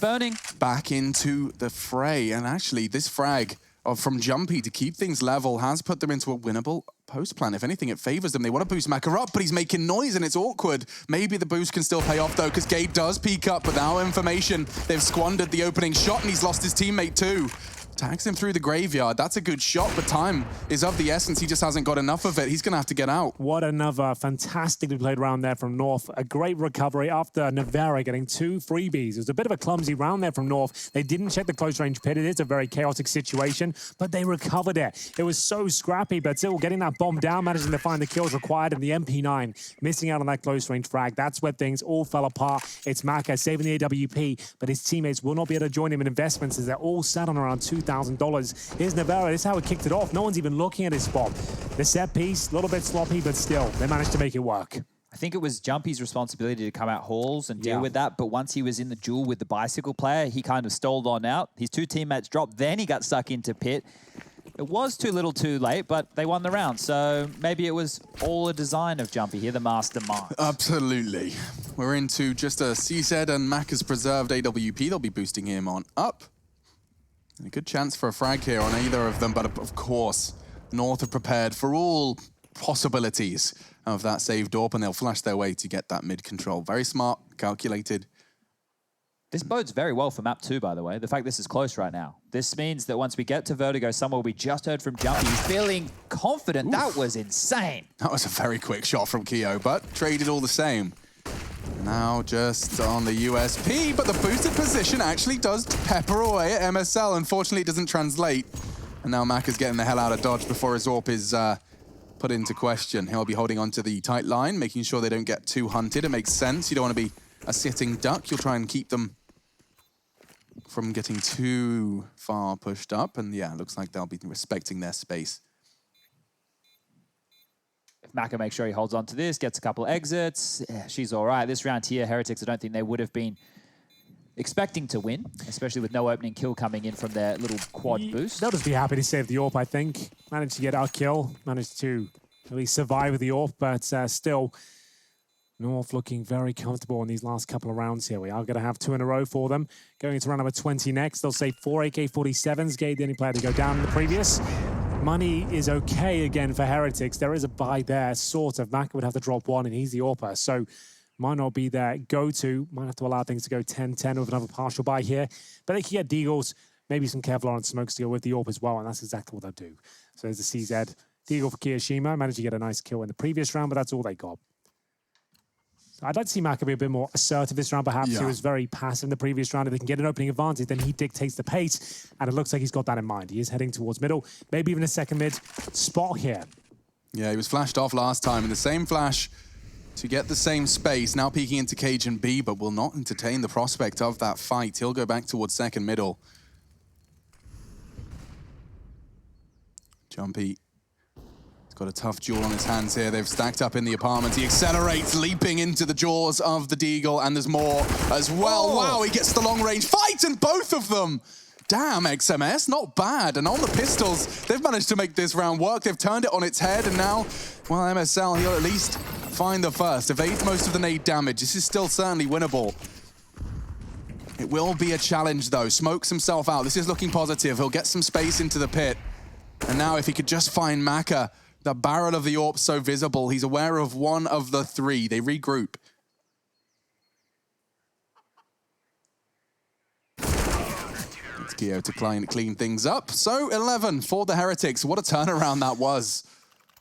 back into the fray, and actually this frag from Jumpy to keep things level has put them into a winnable post plan. If anything, it favors them. They want to boost Maka up, but he's making noise and it's awkward. Maybe the boost can still pay off though, because Gade does peek up without information. They've squandered the opening shot and he's lost his teammate too. Tags him through the graveyard. That's a good shot, but time is of the essence. He just hasn't got enough of it. He's going to have to get out. What another fantastically played round there from North. A great recovery after Navera getting 2 freebies. It was a bit of a clumsy round there from North. They didn't check the close range pit. It is a very chaotic situation, but they recovered it. It was so scrappy, but still getting that bomb down, managing to find the kills required, and the MP9 missing out on that close range frag. That's where things all fell apart. It's Maka saving the AWP, but his teammates will not be able to join him in investments as they're all sat on around $2,000. Here's Navera. This is how it kicked it off. No one's even looking at his spot. The set piece, a little bit sloppy, but still, they managed to make it work. I think it was Jumpy's responsibility to come out halls and deal with that. But once he was in the duel with the bicycle player, he kind of stalled on out. His 2 teammates dropped. Then he got stuck into pit. It was too little too late, but they won the round. So maybe it was all a design of Jumpy here, the mastermind. Absolutely. We're into just a CZ and Mac has preserved AWP. They'll be boosting him on up. And a good chance for a frag here on either of them. But of course, North are prepared for all possibilities of that saved AWP, and they'll flash their way to get that mid control. Very smart, calculated. This bodes very well for map 2, by the way. The fact this is close right now. This means that once we get to Vertigo, somewhere we just heard from Jumpy, he's feeling confident. Oof. That was insane. That was a very quick shot from Keo, but traded all the same. Now just on the USP, but the boosted position actually does pepper away at MSL. Unfortunately, it doesn't translate. And now Mac is getting the hell out of dodge before his AWP is put into question. He'll be holding onto the tight line, making sure they don't get too hunted. It makes sense. You don't want to be a sitting duck. You'll try and keep them from getting too far pushed up. And yeah, it looks like they'll be respecting their space. If Maka makes sure he holds on to this, gets a couple exits, yeah, she's all right. This round here, Heretics, I don't think they would have been expecting to win, especially with no opening kill coming in from their little quad boost. They'll just be happy to save the AWP, I think. Managed to get our kill, managed to at least survive with the AWP, but still, North looking very comfortable in these last couple of rounds here. We are going to have 2 in a row for them. Going into round number 20 next, they'll say 4 AK-47s. Gade, the only player to go down in the previous. Money is okay again for Heretics. There is a buy there, sort of. Maka would have to drop 1, and he's the AWPer, so might not be their go-to. Might have to allow things to go 10-10 with another partial buy here. But they can get Deagles, maybe some Kevlar and smoke steel with the AWP as well, and that's exactly what they'll do. So there's the CZ. Deagle for Kiyoshima. Managed to get a nice kill in the previous round, but that's all they got. So I'd like to see Maka be a bit more assertive this round, perhaps. He was very passive in the previous round. If they can get an opening advantage, then he dictates the pace, and it looks like he's got that in mind. He is heading towards middle, maybe even a second mid spot here. Yeah, he was flashed off last time in the same flash to get the same space. Now peeking into Cage and B, but will not entertain the prospect of that fight. He'll go back towards second middle. Jumpy. He's got a tough duel on his hands here. They've stacked up in the apartment. He accelerates, leaping into the jaws of the Deagle, and there's more as well. Oh. Wow, he gets the long range fight, and both of them. Damn, XMS, not bad. And on the pistols, they've managed to make this round work. They've turned it on its head, and now, well, MSL, he'll at least find the first. Evades most of the nade damage. This is still certainly winnable. It will be a challenge, though. Smokes himself out. This is looking positive. He'll get some space into the pit. And now if he could just find Maka, the barrel of the AWP so visible. He's aware of 1 of the 3. They regroup. It's Keo to clean things up. So 11 for the Heretics. What a turnaround that was.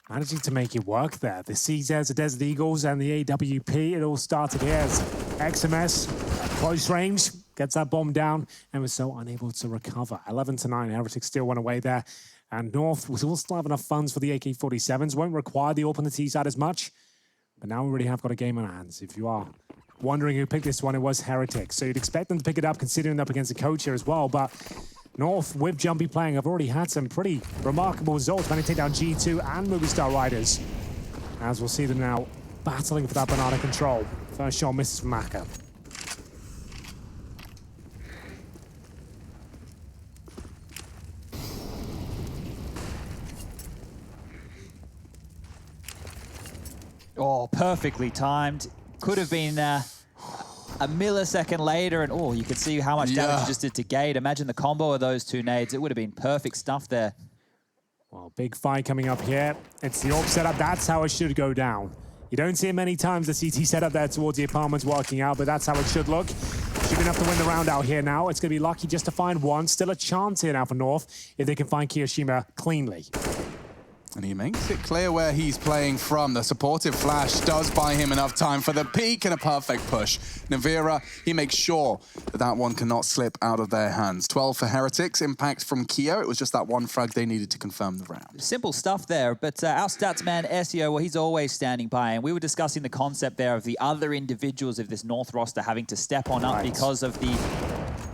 Managing to make it work there. The CZs, the Desert Eagles, and the AWP, it all started here as XMS, close range, gets that bomb down, and was so unable to recover. 11-9, Heretics still went away there. And North will still have enough funds for the AK-47s, won't require the AWP on the T side as much. But now we already have got a game on our hands. If you are wondering who picked this one, it was Heretics. So you'd expect them to pick it up, considering they're up against a coach here as well. But North, with Jumpy playing, have already had some pretty remarkable results. Managed to take down G2 and Movie Star Riders. As we'll see them now battling for that banana control. First shot misses from Maka. Oh, perfectly timed. Could have been a millisecond later, and oh, you could see how much damage it just did to Gade. Imagine the combo of those 2 nades. It would have been perfect stuff there. Well, big fight coming up here. It's the AWP setup. That's how it should go down. You don't see it many times, the CT setup there towards the apartments working out, but that's how it should look. Should be enough to win the round out here now. It's going to be lucky just to find 1. Still a chance here now for North if they can find Kiyoshima cleanly. And he makes it clear where he's playing from. The supportive flash does buy him enough time for the peak and a perfect push. Navira, he makes sure that that one cannot slip out of their hands. 12 for Heretics, impact from Keo. It was just that one frag they needed to confirm the round. Simple stuff there, but our stats man, SEO, well, he's always standing by. And we were discussing the concept there of the other individuals of this North roster having to step on up because of the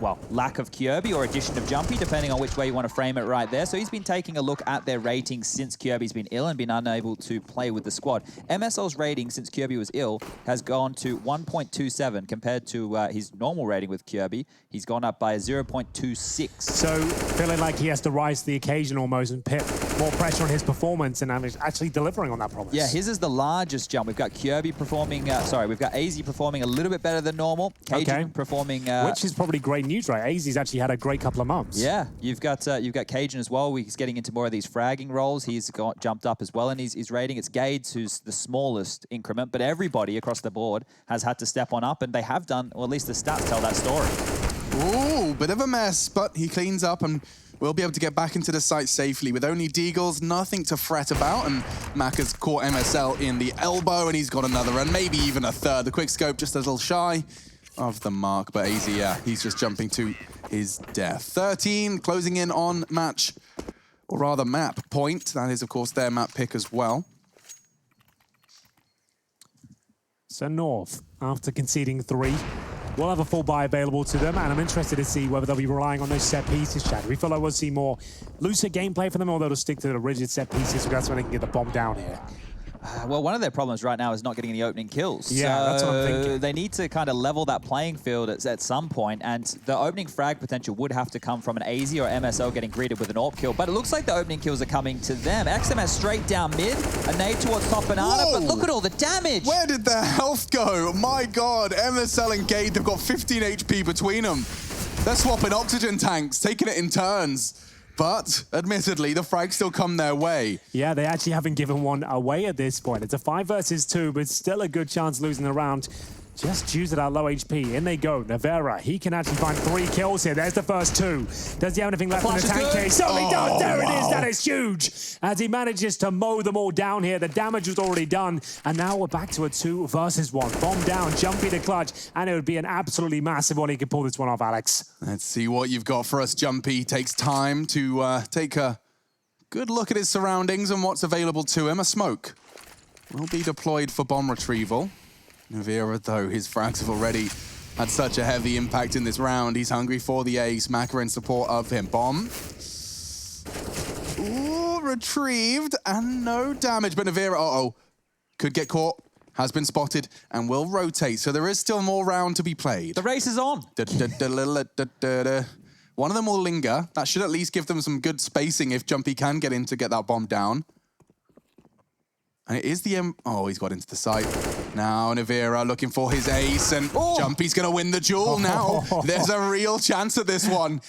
well, lack of Kyobi or addition of Jumpy, depending on which way you want to frame it right there. So he's been taking a look at their ratings since Kyobi's been ill and been unable to play with the squad. MSL's rating since Kyobi was ill has gone to 1.27 compared to his normal rating with Kyobi. He's gone up by 0.26. So feeling like he has to rise to the occasion almost and put more pressure on his performance, and actually delivering on that promise. Yeah, his is the largest jump. We've got Kyobi performing, we've got AZ performing a little bit better than normal. Cajun performing... which is probably great news, right? AZ's actually had a great couple of months. Yeah, you've got Cajun as well. He's getting into more of these fragging roles. He's jumped up as well in his rating. It's Gades who's the smallest increment, but everybody across the board has had to step on up, and they have done, or at least the stats tell that story. Ooh, bit of a mess, but he cleans up and will be able to get back into the site safely with only Deagles, nothing to fret about, and Mac has caught MSL in the elbow, and he's got another, and maybe even a third. The quick scope just a little shy of the mark, but AZ, yeah, he's just jumping to his death. 13 closing in on match, or rather map point. That is, of course, their map pick as well. So North, after conceding 3, will have a full buy available to them, and I'm interested to see whether they'll be relying on those set pieces, Chad. We feel like we'll see more looser gameplay from them, or they'll just stick to the rigid set pieces, so that's when they can get the bomb down here. Well, one of their problems right now is not getting any opening kills. Yeah, so that's what I'm thinking. They need to kind of level that playing field at some point, and the opening frag potential would have to come from an AZ or MSL getting greeted with an AWP kill, but it looks like the opening kills are coming to them. XMS straight down mid, a nade towards top banana, Whoa. but look at all the damage! Where did their health go? My God, MSL and Gade, they've got 15 HP between them. They're swapping oxygen tanks, taking it in turns. But, admittedly, the frags still come their way. Yeah, they actually haven't given one away at this point. It's a 5 versus 2, but still a good chance losing the round. Just due to that low HP. In they go. Navarra, he can actually find 3 kills here. There's the first 2. Does he have anything left in the tank case? So he does. There it is. That is huge. As he manages to mow them all down here. The damage was already done. And now we're back to a 2 versus 1. Bomb down, Jumpy to clutch. And it would be an absolutely massive one. He could pull this one off, Alex. Let's see what you've got for us, Jumpy. Takes time to take a good look at his surroundings and what's available to him. A smoke will be deployed for bomb retrieval. Navarra, though, his frags have already had such a heavy impact in this round. He's hungry for the ace. Maka in support of him. Bomb. Ooh, retrieved, and no damage. But Navarra, could get caught, has been spotted, and will rotate. So there is still more round to be played. The race is on. One of them will linger. That should at least give them some good spacing if Jumpy can get in to get that bomb down. And it is the he's got into the site. Now Navarra looking for his ace, and Jumpy's going to win the duel now. There's a real chance at this one.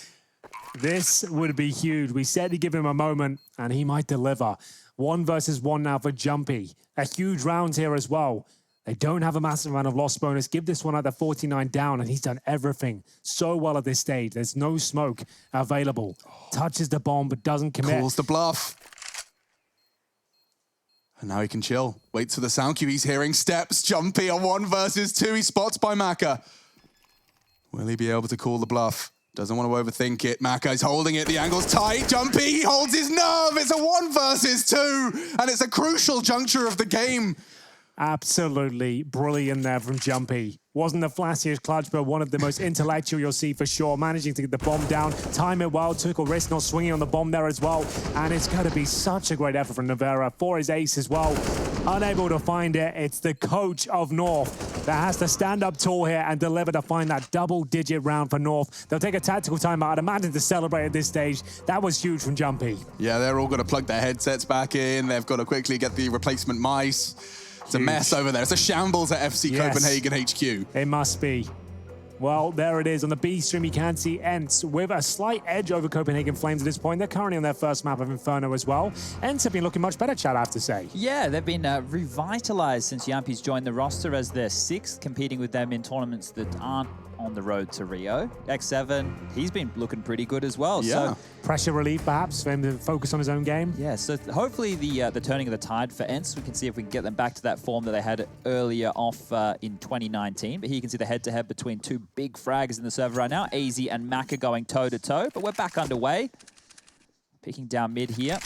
This would be huge. We said to give him a moment, and he might deliver. 1 versus 1 now for Jumpy. A huge round here as well. They don't have a massive amount of loss bonus. Give this one at the 49 down, and he's done everything so well at this stage. There's no smoke available. Touches the bomb, but doesn't commit. Calls the bluff. And now he can chill. Waits for the sound cue. He's hearing steps. Jumpy on 1 versus 2. He spots by Maka. Will he be able to call the bluff? Doesn't want to overthink it. Maka is holding it. The angle's tight. Jumpy, he holds his nerve. It's a 1 versus 2. And it's a crucial juncture of the game. Absolutely brilliant there from Jumpy. Wasn't the flashiest clutch, but one of the most intellectual you'll see for sure. Managing to get the bomb down, time it well, took a risk not swinging on the bomb there as well. And it's going to be such a great effort from Navarra for his ace as well. Unable to find it, it's the coach of North that has to stand up tall here and deliver to find that double-digit round for North. They'll take a tactical timeout. I'd imagine to celebrate at this stage. That was huge from Jumpy. Yeah, they're all going to plug their headsets back in. They've got to quickly get the replacement mice. It's a mess over there. It's a shambles at FC Copenhagen HQ. It must be. Well, there it is. On the B stream, you can see Ents with a slight edge over Copenhagen Flames at this point. They're currently on their first map of Inferno as well. Ents have been looking much better, Chad, I have to say. Yeah, they've been revitalized since Yampi's joined the roster as their 6th, competing with them in tournaments that aren't on the road to Rio. X7, he's been looking pretty good as well. Yeah. So pressure relief, perhaps, for him to focus on his own game. Yeah, so hopefully the turning of the tide for Ents, we can see if we can get them back to that form that they had earlier off in 2019. But here you can see the head-to-head between 2 big frags in the server right now. AZ and Maka going toe-to-toe, but we're back underway. Picking down mid here.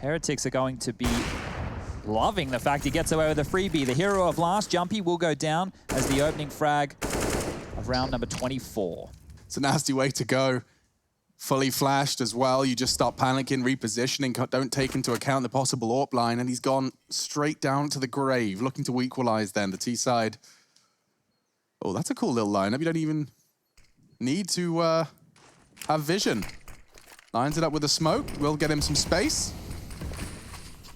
Heretics are going to be loving the fact he gets away with a freebie. The hero of last, Jumpy, will go down as the opening frag of round number 24. It's a nasty way to go. Fully flashed as well. You just start panicking, repositioning, don't take into account the possible AWP line, and he's gone straight down to the grave, looking to equalize then, the T side. Oh, that's a cool little lineup. You don't even need to have vision. Lines it up with a smoke. Will get him some space.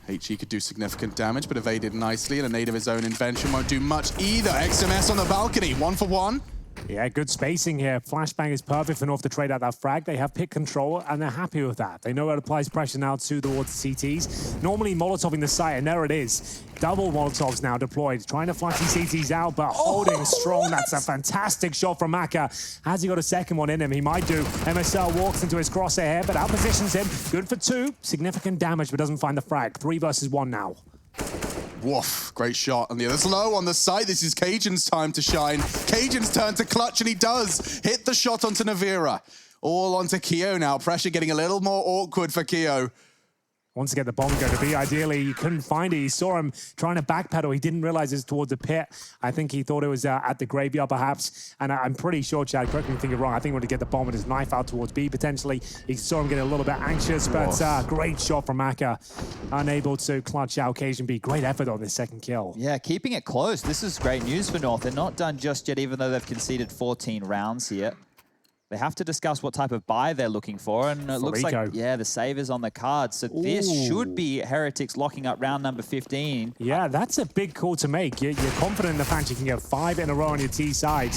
HE could do significant damage, but evaded nicely, and a nade of his own invention won't do much either. XMS on the balcony, 1 for 1. Yeah, good spacing here. Flashbang is perfect for North to trade out that frag. They have pick control, and they're happy with that. They know how to apply pressure now towards the CTs. Normally Molotoving the site, and there it is. Double Molotovs now deployed, trying to flush these CTs out, but holding strong. That's a fantastic shot from Maka. Has he got a second one in him? He might do. MSL walks into his crosshair here, but outpositions him. Good for 2. Significant damage, but doesn't find the frag. 3 versus 1 now. Woof, great shot on the other. Slow on the side. This is Cajun's time to shine. Cajun's turn to clutch, and he does. Hit the shot onto Navira. All onto Keo now. Pressure getting a little more awkward for Keo. Wants to get the bomb going to be. Ideally, he couldn't find it. He saw him trying to backpedal. He didn't realize it was towards the pit. I think he thought it was at the graveyard, perhaps. And I'm pretty sure, Chad, correct me if I'm thinking wrong, I think he wanted to get the bomb with his knife out towards B, potentially. He saw him getting a little bit anxious, but great shot from Maka. Unable to clutch out Cajun B. Great effort on this second kill. Yeah, keeping it close. This is great news for North. They're not done just yet, even though they've conceded 14 rounds here. They have to discuss what type of buy they're looking for, and it looks like, yeah, the save is on the card. So this should be Heretics locking up round number 15. Yeah, that's a big call to make. You're confident in the fact you can get 5 in a row on your T side.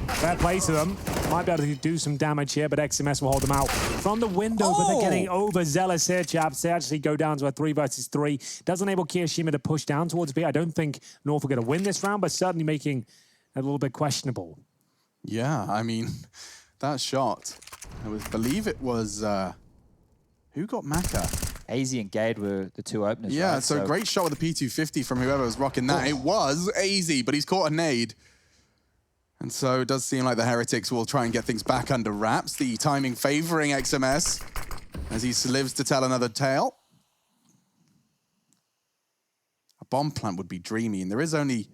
Fair play to them. Might be able to do some damage here, but XMS will hold them out from the window, but they're getting overzealous here, chaps. They actually go down to a 3 versus 3. Does enable Kiyoshima to push down towards B. I don't think North are going to win this round, but certainly making it a little bit questionable. Yeah, I mean... that shot, believe it was, who got Maka? AZ and Gade were the 2 openers, Yeah, right? so great shot with the P250 from whoever was rocking that. It was AZ, but he's caught a nade. And so it does seem like the Heretics will try and get things back under wraps. The timing favoring XMS as he lives to tell another tale. A bomb plant would be dreamy, and there is only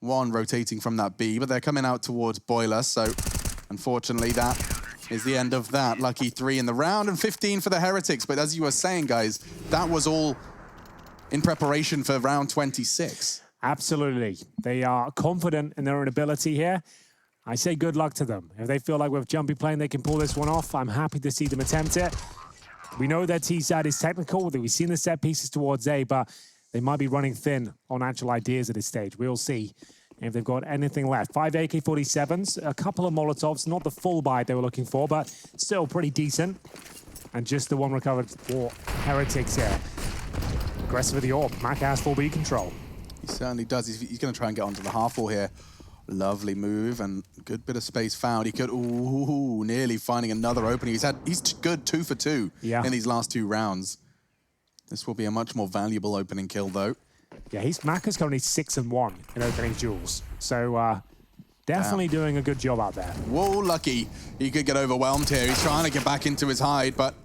1 rotating from that B, but they're coming out towards Boiler, so unfortunately that is the end of that. Lucky 3 in the round and 15 for the Heretics, but as you were saying, guys, that was all in preparation for round 26. Absolutely. They are confident in their own ability here. I say good luck to them. If they feel like with Jumpy playing they can pull this one off, I'm happy to see them attempt it. We know their T side is technical, that we've seen the set pieces towards A, but they might be running thin on actual ideas at this stage. We'll see if they've got anything left. 5 AK-47s, a couple of Molotovs, not the full buy they were looking for, but still pretty decent. And just the 1 recovered for Heretics here. Aggressive with the AWP. Mac has full B control. He certainly does. He's going to try and get onto the half wall here. Lovely move and good bit of space found. He could, nearly finding another opening. He's good 2 for 2 in these last 2 rounds. This will be a much more valuable opening kill, though. Yeah, Maka's currently 6-1 in opening duels. So definitely doing a good job out there. Whoa, lucky. He could get overwhelmed here. He's trying to get back into his hide, but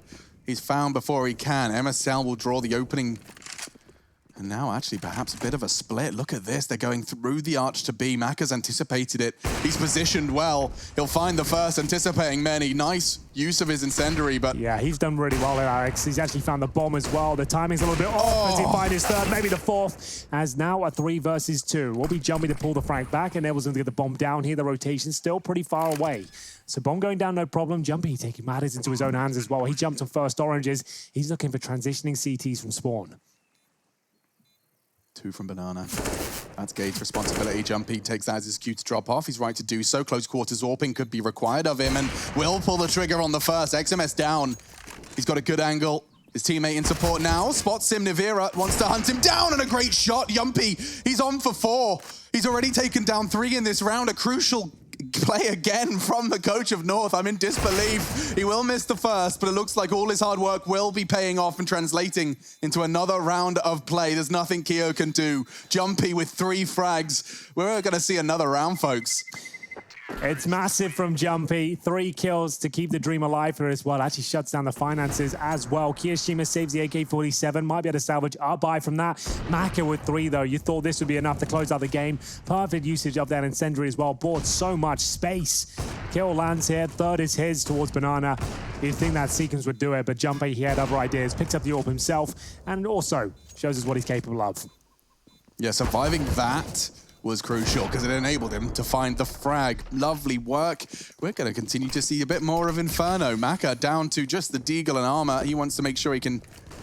he's found before he can. MSL will draw the opening. And now actually perhaps a bit of a split. Look at this. They're going through the arch to B. Maka's anticipated it. He's positioned well. He'll find the first, anticipating many. Nice use of his incendiary, but... yeah, he's done really well here, Alex. He's actually found the bomb as well. The timing's a little bit off as he finds his 3rd, maybe the 4th. As now a 3 versus 2. Will be Jumpy to pull the frag back, and Neville's going to get the bomb down here. The rotation's still pretty far away. So bomb going down, no problem. Jumpy taking matters into his own hands as well. He jumped on first oranges. He's looking for transitioning CTs from spawn. 2 from Banana. That's Gade's responsibility. Jumpy takes that as his cue to drop off. He's right to do so. Close quarters AWPing could be required of him, and will pull the trigger on the first. XMS down. He's got a good angle. His teammate in support now. Spots him. Navira wants to hunt him down, and a great shot. Jumpy, he's on for 4. He's already taken down 3 in this round. A crucial play again from the coach of North. I'm in disbelief. He will miss the first, but it looks like all his hard work will be paying off and translating into another round of play. There's nothing Keo can do. Jumpy with 3 frags. We're going to see another round, folks. It's massive from Jumpy. 3 kills to keep the dream alive here as well. Actually shuts down the finances as well. Kiyoshima saves the AK-47. Might be able to salvage a buy from that. Maka with 3 though. You thought this would be enough to close out the game. Perfect usage of that incendiary as well. Bought so much space. Kill lands here. 3rd is his towards Banana. You'd think that sequence would do it, but Jumpy, he had other ideas. Picks up the AWP himself and also shows us what he's capable of. Yeah, surviving that was crucial because it enabled him to find the frag. Lovely work. We're going to continue to see a bit more of Inferno. Maka down to just the deagle and armor. He wants to make sure he can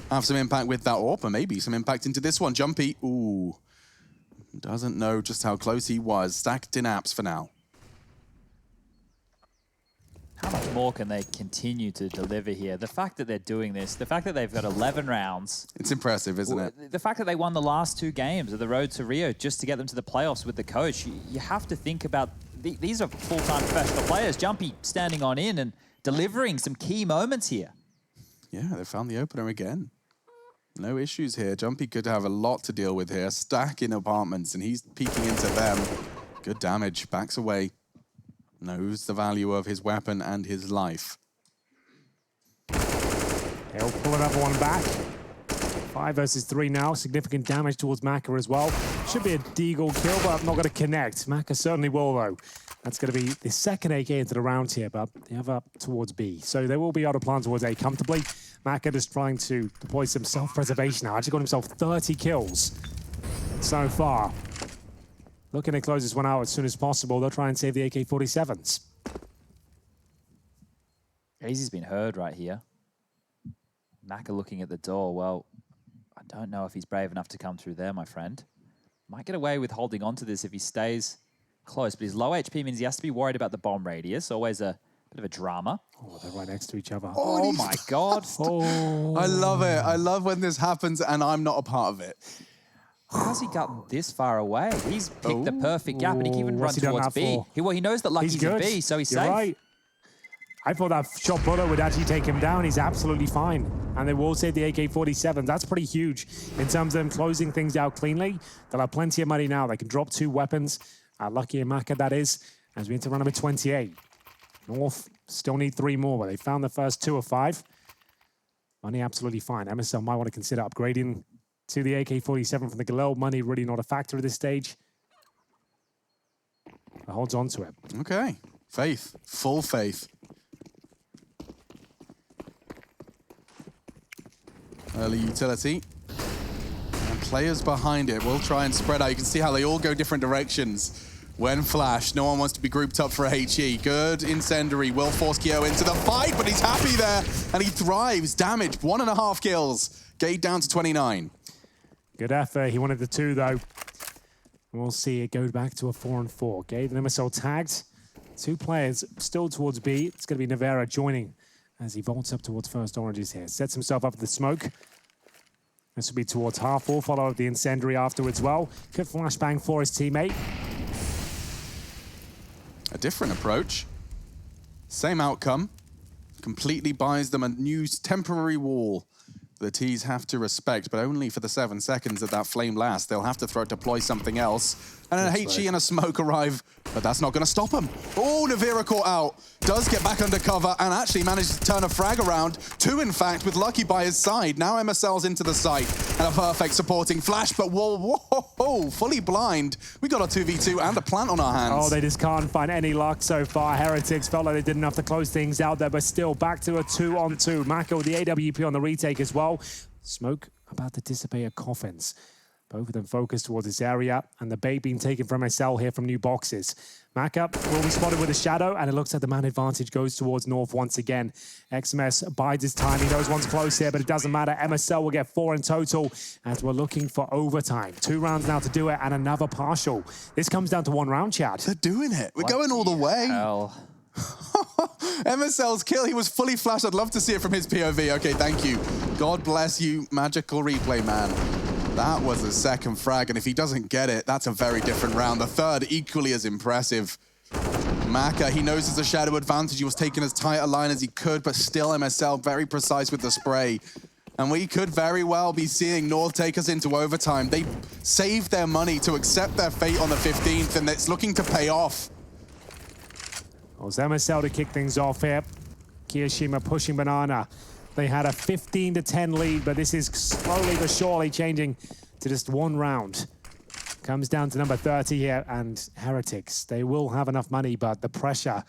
have some impact with that AWP, or maybe some impact into this one. Jumpy, ooh, doesn't know just how close he was. Stacked in apps for now. How much more can they continue to deliver here? The fact that they're doing this, the fact that they've got 11 rounds. It's impressive, isn't it? The fact that they won the last 2 games of the road to Rio just to get them to the playoffs with the coach. You have to think about, these are full-time professional players. Jumpy standing on in and delivering some key moments here. Yeah, they found the opener again. No issues here. Jumpy could have a lot to deal with here. Stack in apartments, and he's peeking into them. Good damage. Backs away. Knows the value of his weapon and his life. He'll pull another one back. 5 versus 3 now. Significant damage towards Maka as well. Should be a deagle kill, but I'm not going to connect. Maka certainly will, though. That's going to be the 2nd AK into the round here, but the other towards B. So they will be able to plan towards A comfortably. Maka just trying to deploy some self-preservation now. Actually got himself 30 kills so far. Looking to close this one out as soon as possible. They'll try and save the AK-47s. Easy's been heard right here. Maka looking at the door. Well, I don't know if he's brave enough to come through there, my friend. Might get away with holding on to this if he stays close, but his low HP means he has to be worried about the bomb radius. Always a bit of a drama. Oh, they're right next to each other. Oh my God. Oh. I love it. I love when this happens and I'm not a part of it. How's he gotten this far away? He's picked the perfect gap, and he can even run What's he done towards that B. for? He knows that Lucky's in B, so he's You're safe. right. I thought that shot bullet would actually take him down. He's absolutely fine. And they will save the AK-47. That's pretty huge in terms of them closing things out cleanly. They'll have plenty of money now. They can drop 2 weapons. Lucky and Maka, that is, as we enter round number 28. North still need 3 more, but they found the first 2 of 5. Money absolutely fine. MSL might want to consider upgrading to the AK-47 from the Galil. Money really not a factor at this stage. But holds on to it. Okay. Faith. Full faith. Early utility. And players behind it will try and spread out. You can see how they all go different directions. When flashed, no one wants to be grouped up for a HE. Good incendiary will force Kyo into the fight, but he's happy there. And he thrives. Damage, 1.5 kills. Gade down to 29. Good effort. He wanted the 2, though. We'll see it go back to a 4 and 4. Gade and MSL tagged. 2 players still towards B. It's going to be Navera joining as he vaults up towards first oranges here. Sets himself up with the smoke. This will be towards half 4, followed the incendiary afterwards well. Could flashbang for his teammate. A different approach. Same outcome. Completely buys them a new temporary wall. The T's have to respect, but only for the 7 seconds that flame lasts. They'll have to deploy something else. And an HE and a smoke arrive, but that's not going to stop them. Oh, Navira caught out. Does get back under cover and actually manages to turn a frag around. 2, in fact, with Lucky by his side. Now MSL's into the site. And a perfect supporting flash, but whoa, fully blind. We got a 2v2 and a plant on our hands. Oh, they just can't find any luck so far. Heretics felt like they did enough to close things out there, but still back to a 2-on-2. Maka with the AWP on the retake as well. Smoke about to dissipate at coffins. Both of them focused towards this area, and the bait being taken from SL here from new boxes. Maka will be spotted with a shadow, and it looks like the man advantage goes towards North once again. XMS bides his time. He knows one's close here, but it doesn't matter. MSL will get 4 in total as we're looking for overtime. 2 rounds now to do it, and another partial. This comes down to 1 round, Chad. They're doing it. We're going all the way. Hell. MSL's kill, he was fully flashed. I'd love to see it from his POV. Okay, thank you. God bless you, magical replay, man. That was the 2nd frag, and if he doesn't get it, that's a very different round. The 3rd, equally as impressive. Maka, he knows there's a shadow advantage. He was taking as tight a line as he could, but still MSL very precise with the spray. And we could very well be seeing North take us into overtime. They saved their money to accept their fate on the 15th, and it's looking to pay off. It was MSL to kick things off here. Kiyashima pushing Banana. They had a 15-10 lead, but this is slowly but surely changing to just one round. Comes down to number 30 here, and Heretics. They will have enough money, but the pressure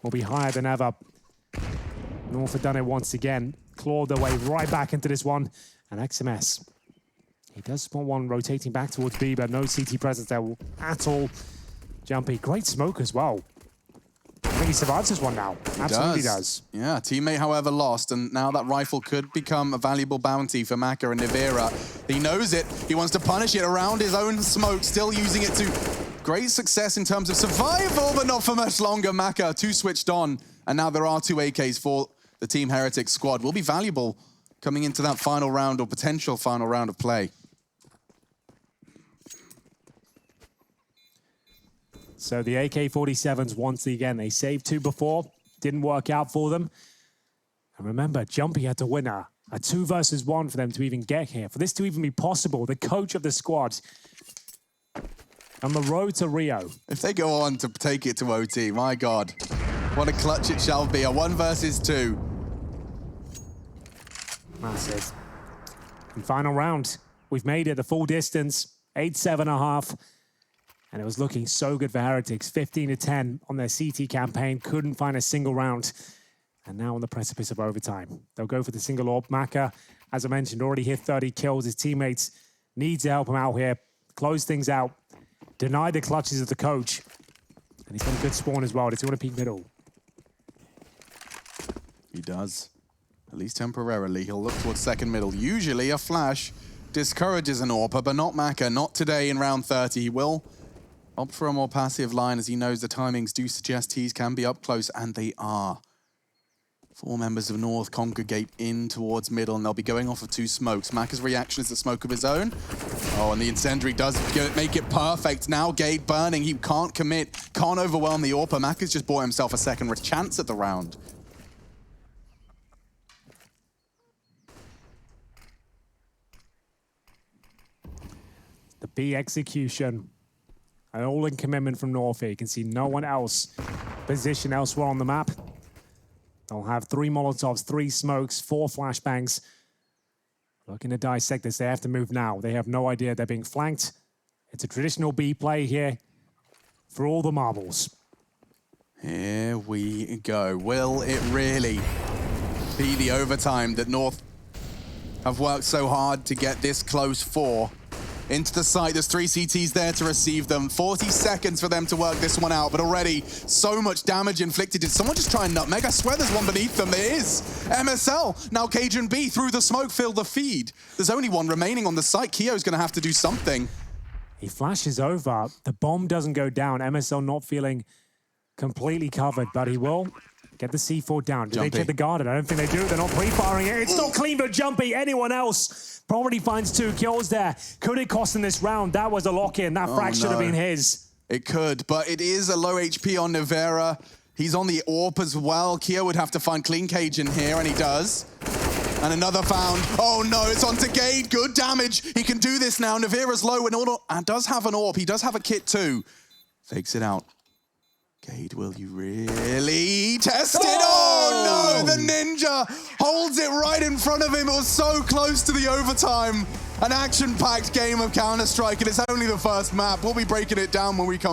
will be higher than ever. North have done it once again. Clawed their way right back into this one. And XMS, he does spot one rotating back towards B, but no CT presence there at all. Jumpy, great smoke as well. I think he survives this one now. Absolutely does. Yeah, teammate, however, lost, and now that rifle could become a valuable bounty for Maka and Nivera. He knows it. He wants to punish it around his own smoke, still using it to great success in terms of survival, but not for much longer. Maka, 2 switched on, and now there are 2 AKs for the Team Heretics squad. Will be valuable coming into that final round or potential final round of play. So the AK-47s, once again, they saved 2 before. Didn't work out for them. And remember, Jumpy had to win a 2 versus 1 for them to even get here. For this to even be possible, the coach of the squad on the road to Rio. If they go on to take it to OT, my God, what a clutch it shall be. A 1 versus 2. Massive. And final round, we've made it the full distance, 8-7.5. And it was looking so good for Heretics, 15-10 on their CT campaign, couldn't find a single round. And now on the precipice of overtime. They'll go for the single AWP. Maka, as I mentioned, already hit 30 kills. His teammates need to help him out here, close things out, deny the clutches of the coach. And he's got a good spawn as well. Does he want to peek middle? He does. At least temporarily. He'll look towards second middle. Usually a flash discourages an AWPer, but not Maka. Not today in round 30. He will opt for a more passive line as he knows the timings do suggest Tees can be up close, and they are. 4 members of North congregate in towards middle, and they'll be going off of 2 smokes. Maka's reaction is a smoke of his own. Oh, and the incendiary does make it perfect. Now Gate burning. He can't commit, can't overwhelm the AWPer. Maka's just bought himself a second chance at the round. The B execution. An all-in commitment from North here. You can see no one else positioned elsewhere on the map. They'll have 3 Molotovs, 3 smokes, 4 flashbangs. Looking to dissect this. They have to move now. They have no idea they're being flanked. It's a traditional B play here for all the marbles. Here we go. Will it really be the overtime that North have worked so hard to get this close for? Into the site, there's 3 CTs there to receive them. 40 seconds for them to work this one out, but already so much damage inflicted. Did someone just try and nutmeg? I swear there's one beneath them. There is. MSL, now Cajun B through the smoke, filled the feed. There's only one remaining on the site. Kio's gonna have to do something. He flashes over. The bomb doesn't go down. MSL not feeling completely covered, but he will get the C4 down. Do they get the garden? I don't think they do. They're not pre-firing it. It's not clean for Jumpy. Anyone else probably finds 2 kills there. Could it cost him this round? That was a lock-in. That frag should have been his. It could, but it is a low HP on Nivera. He's on the AWP as well. Kio would have to find clean cage in here, and he does. And another found. Oh no, it's onto Gade. Good damage. He can do this now. Nivera's low and does have an AWP. He does have a kit too. Fakes it out. Gade, will you really test it? Oh no, the Ninja holds it right in front of him. It was so close to the overtime. An action-packed game of Counter-Strike, and it's only the first map. We'll be breaking it down when we come